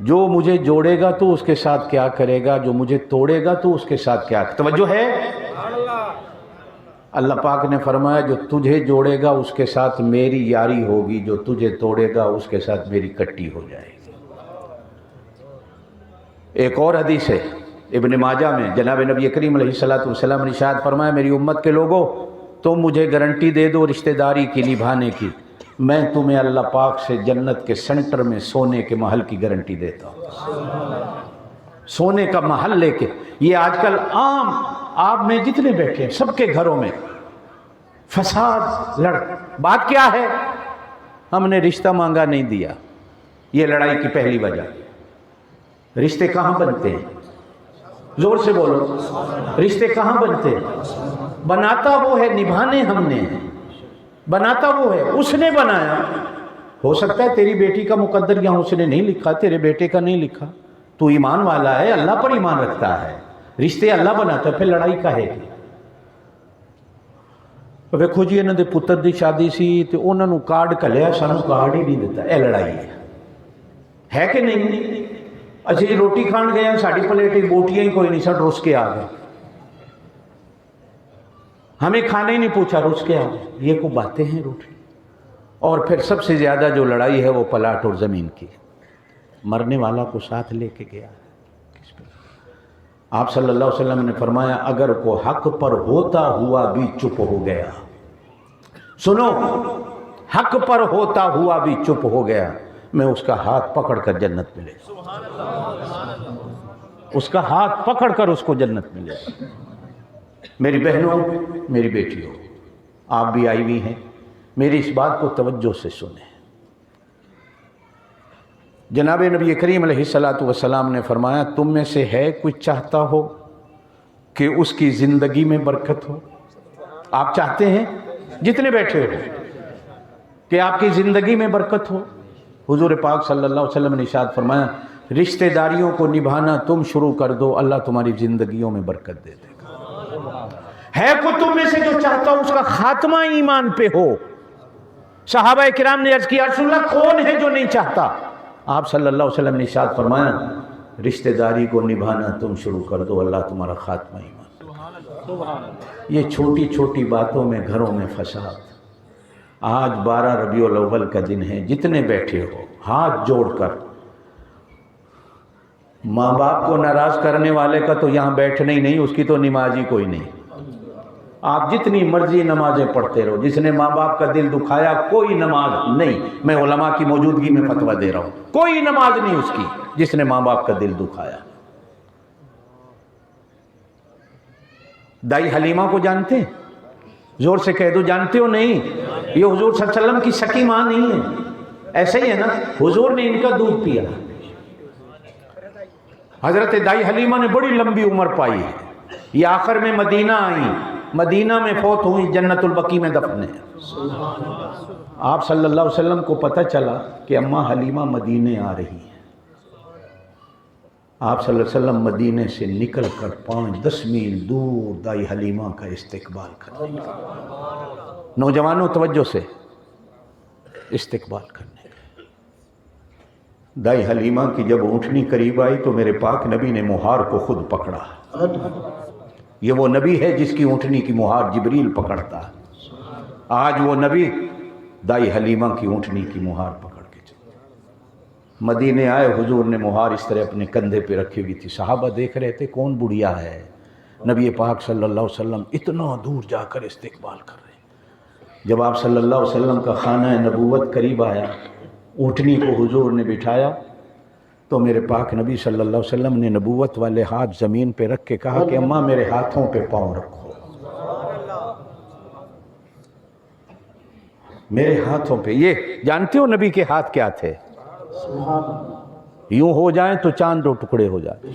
[SPEAKER 2] جو مجھے جوڑے گا تو اس کے ساتھ کیا کرے گا، جو مجھے توڑے گا تو اس کے ساتھ کیا؟ توجہ ہے؟ اللہ پاک نے فرمایا جو تجھے جوڑے گا اس کے ساتھ میری یاری ہوگی، جو تجھے توڑے گا اس کے ساتھ میری کٹی ہو جائے گی۔ ایک اور حدیث ہے ابن ماجہ میں، جناب نبی کریم علیہ السلام نے ارشاد فرمایا میری امت کے لوگوں تم مجھے گارنٹی دے دو رشتہ داری کی نبھانے کی، میں تمہیں اللہ پاک سے جنت کے سینٹر میں سونے کے محل کی گارنٹی دیتا ہوں۔ سونے کا محل لے کے، یہ آج کل عام آپ میں جتنے بیٹھے ہیں سب کے گھروں میں فساد بات کیا ہے؟ ہم نے رشتہ مانگا نہیں دیا، یہ لڑائی کی پہلی وجہ۔ رشتے کہاں بنتے ہیں؟ زور سے بولو، رشتے کہاں بنتے ہیں؟ بناتا وہ ہے، نبھانے ہم نے، بناتا وہ ہے، اس نے بنایا۔ ہو سکتا ہے تیری بیٹی کا مقدر یہاں اس نے نہیں لکھا، تیرے بیٹے کا نہیں لکھا، تو ایمان والا ہے، اللہ پر ایمان رکھتا ہے، رشتے اللہ بناتا ہے، پھر لڑائی کہے گی۔ ویکھو جی انہاں دے پتر دی شادی سی تے انہاں نوں کارڈ کھلیا، سانوں کارڈ ہی نہیں دیتا، اے لڑائی ہے کہ نہیں؟ اچھا جی روٹی کھان گئے ہیں، ساڑی پلیٹ بوٹیاں ہی کوئی نہیں، سا روس کے آ گئے، ہمیں کھانے ہی نہیں پوچھا، روس کے آ گئے، یہ کو باتیں ہیں روٹی۔ اور پھر سب سے زیادہ جو لڑائی ہے وہ پلاٹ اور زمین کی، مرنے والا کو ساتھ لے کے گیا۔ آپ صلی اللہ علیہ وسلم نے فرمایا اگر کو حق پر ہوتا ہوا بھی چپ ہو گیا، سنو، حق پر ہوتا ہوا بھی چپ ہو گیا، میں اس کا ہاتھ پکڑ کر جنت میں لے جاؤں، اس کا ہاتھ پکڑ کر اس کو جنت میں لے جاؤں۔ میری بہنوں، میری بیٹیوں، آپ بھی آئی ہوئی ہیں، میری اس بات کو توجہ سے سنیں۔ جناب نبی کریم علیہ السلام نے فرمایا تم میں سے ہے کوئی چاہتا ہو کہ اس کی زندگی میں برکت ہو؟ آپ چاہتے ہیں جتنے بیٹھے ہو کہ آپ کی زندگی میں برکت ہو؟ حضور پاک صلی اللہ علیہ وسلم نے ارشاد فرمایا رشتہ داریوں کو نبھانا تم شروع کر دو، اللہ تمہاری زندگیوں میں برکت دے دے گا۔ ہے کوئی تم میں سے جو چاہتا ہو اس کا خاتمہ ایمان پہ ہو؟ صحابہ کرام نے عرض کیا رسول اللہ کون ہے جو نہیں چاہتا؟ آپ صلی اللہ علیہ وسلم نے ارشاد فرمایا رشتہ داری کو نبھانا تم شروع کر دو، اللہ تمہارا خاتمہ ایمان۔ یہ چھوٹی چھوٹی باتوں میں گھروں میں فساد۔ آج 12 ربیع الاول کا دن ہے، جتنے بیٹھے ہو ہاتھ جوڑ کر ماں باپ کو ناراض کرنے والے کا تو یہاں بیٹھنا ہی نہیں، اس کی تو نماز ہی کوئی نہیں۔ آپ جتنی مرضی نمازیں پڑھتے رہو، جس نے ماں باپ کا دل دکھایا کوئی نماز نہیں، میں علماء کی موجودگی میں فتویٰ دے رہا ہوں، کوئی نماز نہیں اس کی جس نے ماں باپ کا دل دکھایا۔ دائی حلیمہ کو جانتے ہیں؟ زور سے کہہ دو جانتے ہو؟ نہیں، یہ حضور صلی اللہ علیہ وسلم کی سکی ماں نہیں ہے، ایسا ہی ہے نا، حضور نے ان کا دودھ پیا۔ حضرت دائی حلیمہ نے بڑی لمبی عمر پائی ہے، یہ آخر میں مدینہ آئیں، مدینہ میں فوت ہوئی، جنت البقیع میں دفن ہے۔ آپ صلی اللہ علیہ وسلم کو پتہ چلا کہ اماں حلیمہ مدینے آ رہی ہیں۔ آپ صلی اللہ علیہ وسلم مدینے سے نکل کر 5-10 میل دور دائی حلیمہ کا استقبال کرنے گئے۔ نوجوانوں توجہ سے استقبال کرنے گئے۔ دائی حلیمہ کی جب اونٹنی قریب آئی تو میرے پاک نبی نے مہار کو خود پکڑا۔ یہ وہ نبی ہے جس کی اونٹنی کی مہار جبریل پکڑتا ہے۔ آج وہ نبی دائی حلیمہ کی اونٹنی کی مہار پکڑ کے چلتا۔ مدینے آئے، حضور نے مہار اس طرح اپنے کندھے پہ رکھی ہوئی تھی، صحابہ دیکھ رہے تھے کون بڑھیا ہے۔ نبی پاک صلی اللہ علیہ وسلم اتنا دور جا کر استقبال کر رہے ہیں۔ جب آپ صلی اللہ علیہ وسلم کا خانہ نبوت قریب آیا، اونٹنی کو حضور نے بٹھایا تو میرے پاک نبی صلی اللہ علیہ وسلم نے نبوت والے ہاتھ زمین پہ رکھ کے کہا کہ اماں میرے ہاتھوں پہ پاؤں رکھو، میرے ہاتھوں پہ۔ یہ جانتے ہو نبی کے ہاتھ کیا تھے؟ یوں ہو جائیں تو چاند 2 ٹکڑے ہو جاتے،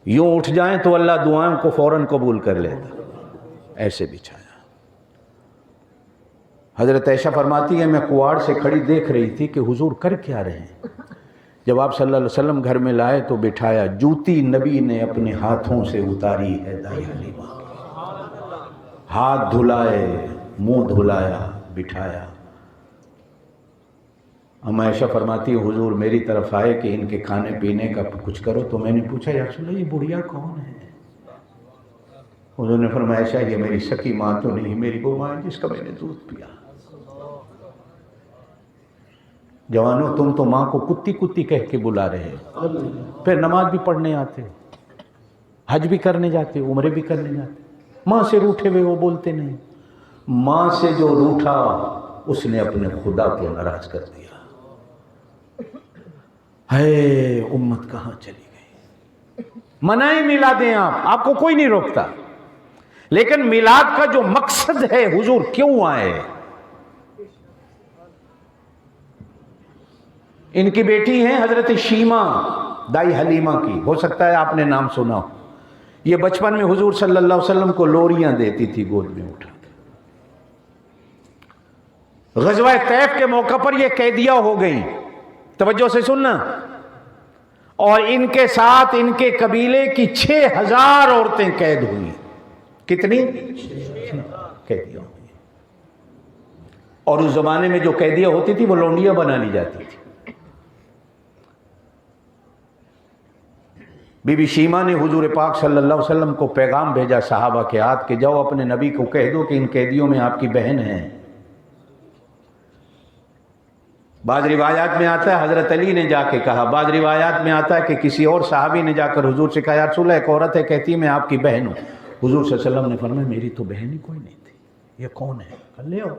[SPEAKER 2] یوں اٹھ جائیں تو اللہ دعائیں کو فوراً قبول کر لیتا، ایسے بچھایا۔ حضرت عائشہ فرماتی ہے میں کواڑ سے کھڑی دیکھ رہی تھی کہ حضور کر کیا رہے ہیں۔ جب آپ صلی اللہ علیہ وسلم گھر میں لائے تو بٹھایا، جوتی نبی نے اپنے ہاتھوں سے اتاری ہے دائی حلیمہ کی، ہاتھ دھلائے، منہ دھلایا، بٹھایا۔ اما عائشہ فرماتی ہے حضور میری طرف آئے کہ ان کے کھانے پینے کا کچھ کرو، تو میں نے پوچھا یا رسول اللہ یہ بڑھیا کون ہے؟ حضور نے فرمایا عائشہ یہ میری سکی ماں تو نہیں، میری وہ ماں جس کا میں نے دودھ پیا۔ جوانوں تم تو ماں کو کتی کتی کہہ کے بلا رہے ہو، پھر نماز بھی پڑھنے آتے، حج بھی کرنے جاتے، عمرے بھی کرنے جاتے، ماں سے روٹھے ہوئے وہ بولتے نہیں۔ ماں سے جو روٹھا اس نے اپنے خدا کو ناراض کر دیا۔ ہے امت کہاں چلی گئی؟ منائیں میلادیں، آپ کو کوئی نہیں روکتا، لیکن میلاد کا جو مقصد ہے حضور کیوں آئے؟ ان کی بیٹی ہیں حضرت شیمہ دائی حلیمہ کی، ہو سکتا ہے آپ نے نام سنا ہو۔ یہ بچپن میں حضور صلی اللہ علیہ وسلم کو لوریاں دیتی تھی گود میں اٹھا کے۔ غزوہ طیف کے موقع پر یہ قیدیہ ہو گئی، توجہ سے سننا، اور ان کے ساتھ ان کے قبیلے کی 6000 عورتیں قید ہوئی۔ کتنی؟ قیدیاں ہوئی۔ اور اس زمانے میں جو قیدیاں ہوتی تھی وہ لونڈیاں بنا لی جاتی تھی۔ بی بی شیمہ نے حضور پاک صلی اللہ علیہ وسلم کو پیغام بھیجا صحابہ کے ہاتھ کہ جاؤ اپنے نبی کو کہہ دو کہ ان قیدیوں میں آپ کی بہن ہے۔ بعض روایات میں آتا ہے حضرت علی نے جا کے کہا، بعض روایات میں آتا ہے کہ کسی اور صحابی نے جا کر حضور سے کہا یا رسول اللہ ایک عورت ہے کہتی ہے میں آپ کی بہن ہوں۔ حضور صلی اللہ علیہ وسلم نے فرمایا میری تو بہن ہی کوئی نہیں تھی، یہ کون ہے؟ لے آؤ۔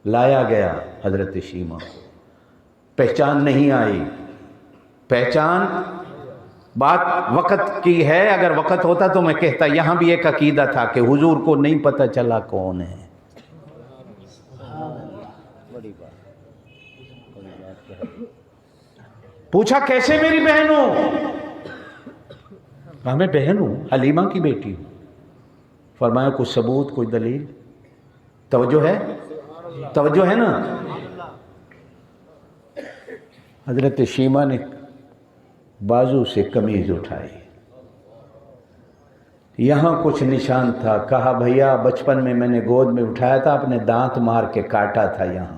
[SPEAKER 2] لایا گیا حضرت شیمہ، پہچان نہیں آئی، پہچان بات وقت کی ہے، اگر وقت ہوتا تو میں کہتا یہاں بھی ایک عقیدہ تھا کہ حضور کو نہیں پتہ چلا کون ہے۔ پوچھا کیسے میری بہن ہو؟ کہا میں بہن ہوں، حلیمہ کی بیٹی ہوں۔ فرمایا کوئی ثبوت، کوئی دلیل؟ توجہ ہے؟ توجہ ہے نا؟ حضرت شیمہ نے بازو سے قمیض اٹھائی، یہاں کچھ نشان تھا، کہا بھیا بچپن میں میں نے گود میں اٹھایا تھا، اپنے دانت مار کے کاٹا تھا، یہاں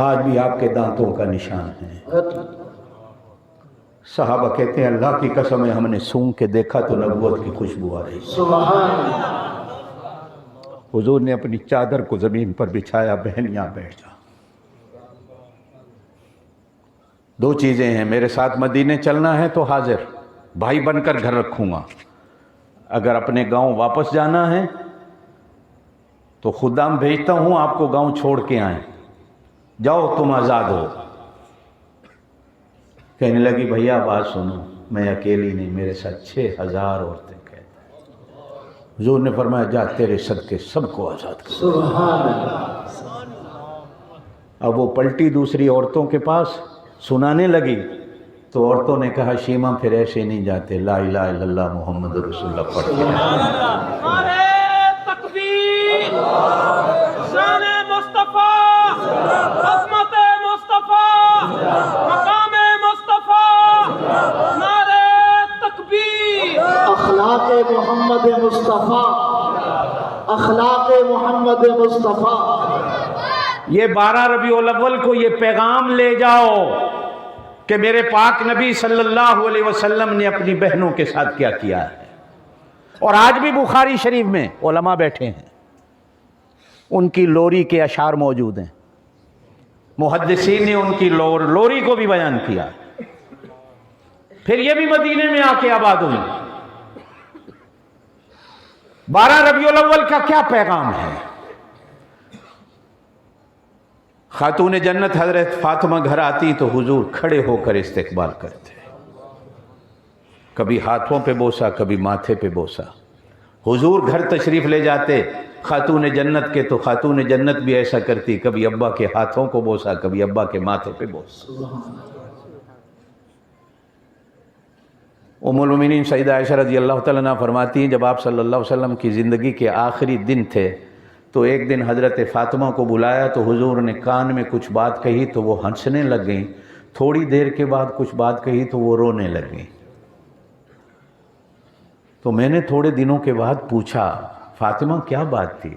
[SPEAKER 2] آج بھی آپ کے دانتوں کا نشان ہے۔ صحابہ کہتے ہیں اللہ کی قسم ہے ہم نے سونگھ کے دیکھا تو نبوت کی خوشبو آ رہی۔ حضور نے اپنی چادر کو زمین پر بچھایا، بہن یہاں بیٹھ جا۔ دو چیزیں ہیں، میرے ساتھ مدینے چلنا ہے تو حاضر، بھائی بن کر گھر رکھوں گا، اگر اپنے گاؤں واپس جانا ہے تو خدام بھیجتا ہوں آپ کو گاؤں چھوڑ کے آئیں، جاؤ تم آزاد ہو۔ کہنے لگی بھیا بات سنو، میں اکیلی نہیں، میرے ساتھ 6000 عورتیں قید ہیں۔ حضور نے فرمایا جا تیرے صدقے سب کو آزاد کر۔
[SPEAKER 3] سبحان اللہ۔
[SPEAKER 2] اب وہ پلٹی دوسری عورتوں کے پاس سنانے لگی تو عورتوں نے کہا شیما پھر ایسے نہیں جاتے، لا الہ الا اللہ محمد رسول اللہ پڑھ کے۔
[SPEAKER 5] نعرہ تکبیر، شان مصطفیٰ، عظمت مصطفیٰ، مقام مصطفیٰ، نعرہ تکبیر۔
[SPEAKER 3] اخلاق محمد مصطفیٰ، اخلاق محمد مصطفیٰ۔
[SPEAKER 2] یہ 12 ربیع الاول کو یہ پیغام لے جاؤ کہ میرے پاک نبی صلی اللہ علیہ وسلم نے اپنی بہنوں کے ساتھ کیا کیا ہے۔ اور آج بھی بخاری شریف میں علماء بیٹھے ہیں، ان کی لوری کے اشعار موجود ہیں، محدثین نے ان کی لوری کو بھی بیان کیا۔ پھر یہ بھی مدینے میں آ کے آباد ہوئی۔ 12 ربیع الاول کا کیا پیغام ہے؟ خاتون جنت حضرت فاطمہ گھر آتی تو حضور کھڑے ہو کر استقبال کرتے، کبھی ہاتھوں پہ بوسا، کبھی ماتھے پہ بوسا۔ حضور گھر تشریف لے جاتے خاتون جنت کے تو خاتون جنت بھی ایسا کرتی، کبھی ابا کے ہاتھوں کو بوسا، کبھی ابا کے ماتھے پہ بوسا۔ ام المومنین سیدہ عائشہ رضی اللہ تعالیٰ عنہا فرماتی ہیں جب آپ صلی اللہ علیہ وسلم کی زندگی کے آخری دن تھے تو ایک دن حضرت فاطمہ کو بلایا تو حضور نے کان میں کچھ بات کہی تو وہ ہنسنے لگ گئیں، تھوڑی دیر کے بعد کچھ بات کہی تو وہ رونے لگ گئیں۔ تو میں نے تھوڑے دنوں کے بعد پوچھا فاطمہ کیا بات تھی؟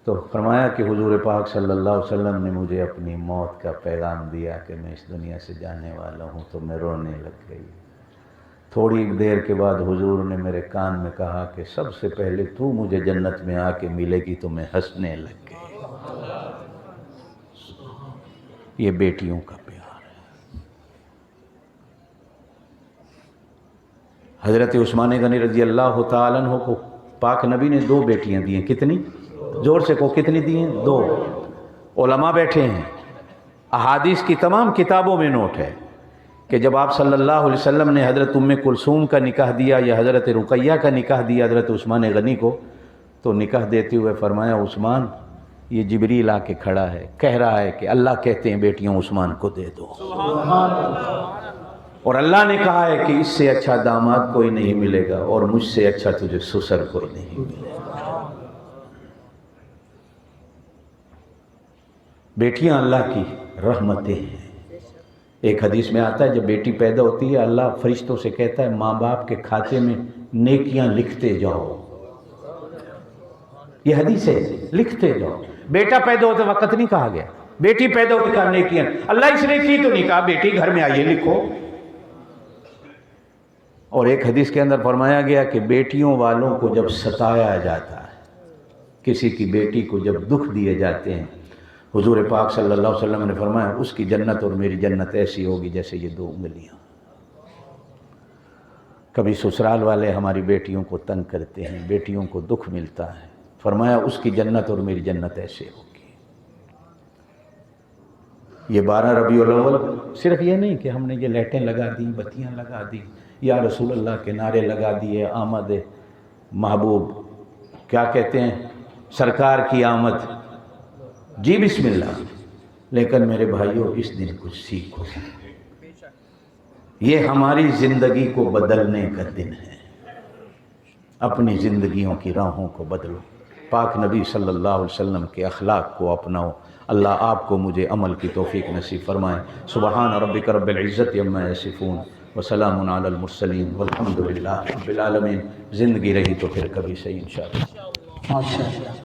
[SPEAKER 2] تو فرمایا کہ حضور پاک صلی اللہ علیہ وسلم نے مجھے اپنی موت کا پیغام دیا کہ میں اس دنیا سے جانے والا ہوں تو میں رونے لگ گئی۔ تھوڑی دیر کے بعد حضور نے میرے کان میں کہا کہ سب سے پہلے تو مجھے جنت میں آ کے ملے گی تو میں ہنسنے لگ گئی۔ یہ بیٹیوں کا پیار ہے۔ حضرت عثمان غنی رضی اللہ تعالیٰ عنہ کو پاک نبی نے 2 بیٹیاں دی ہیں، کتنی؟ زور سے کو کتنی دی ہیں؟ 2۔ علماء بیٹھے ہیں، احادیث کی تمام کتابوں میں نوٹ ہے کہ جب آپ صلی اللہ علیہ وسلم نے حضرت ام کلثوم کا نکاح دیا یا حضرت رقیہ کا نکاح دیا حضرت عثمان غنی کو، تو نکاح دیتے ہوئے فرمایا عثمان یہ جبریل آ کے کھڑا ہے، کہہ رہا ہے کہ اللہ کہتے ہیں بیٹیوں عثمان کو دے دو، اور اللہ نے کہا ہے کہ اس سے اچھا داماد کوئی نہیں ملے گا اور مجھ سے اچھا تجھے سسر کوئی نہیں ملے گا۔ بیٹیاں اللہ کی رحمتیں ہیں۔ ایک حدیث میں آتا ہے جب بیٹی پیدا ہوتی ہے اللہ فرشتوں سے کہتا ہے ماں باپ کے کھاتے میں نیکیاں لکھتے جاؤ، یہ حدیث ہے، لکھتے جاؤ۔ بیٹا پیدا ہوتے وقت نہیں کہا گیا، بیٹی پیدا ہوتے کہا نیکیاں، اللہ اس نے کی تو نہیں کہا بیٹی گھر میں آئیے لکھو۔ اور ایک حدیث کے اندر فرمایا گیا کہ بیٹیوں والوں کو جب ستایا جاتا ہے، کسی کی بیٹی کو جب دکھ دیے جاتے ہیں، حضور پاک صلی اللہ علیہ وسلم نے فرمایا اس کی جنت اور میری جنت ایسی ہوگی جیسے یہ 2 انگلیاں۔ کبھی سسرال والے ہماری بیٹیوں کو تنگ کرتے ہیں، بیٹیوں کو دکھ ملتا ہے، فرمایا اس کی جنت اور میری جنت ایسے ہوگی۔ یہ 12 ربیع الاول صرف یہ نہیں کہ ہم نے یہ لائٹیں لگا دی، بتیاں لگا دی، یا رسول اللہ کے نعرے لگا دیے، آمد محبوب کیا کہتے ہیں سرکار کی آمد، جی بسم اللہ، لیکن میرے بھائیوں اس دن کچھ سیکھو، یہ ہماری زندگی کو بدلنے کا دن ہے، اپنی زندگیوں کی راہوں کو بدلو، پاک نبی صلی اللہ علیہ وسلم کے اخلاق کو اپناؤ۔ اللہ آپ کو مجھے عمل کی توفیق نصیب فرمائے۔ سبحان ربک رب العزت عما یصفون وسلام علی المرسلین والحمد للہ رب العالمین۔ زندگی رہی تو پھر کبھی صحیح انشاءاللہ۔
[SPEAKER 3] ماشاءاللہ۔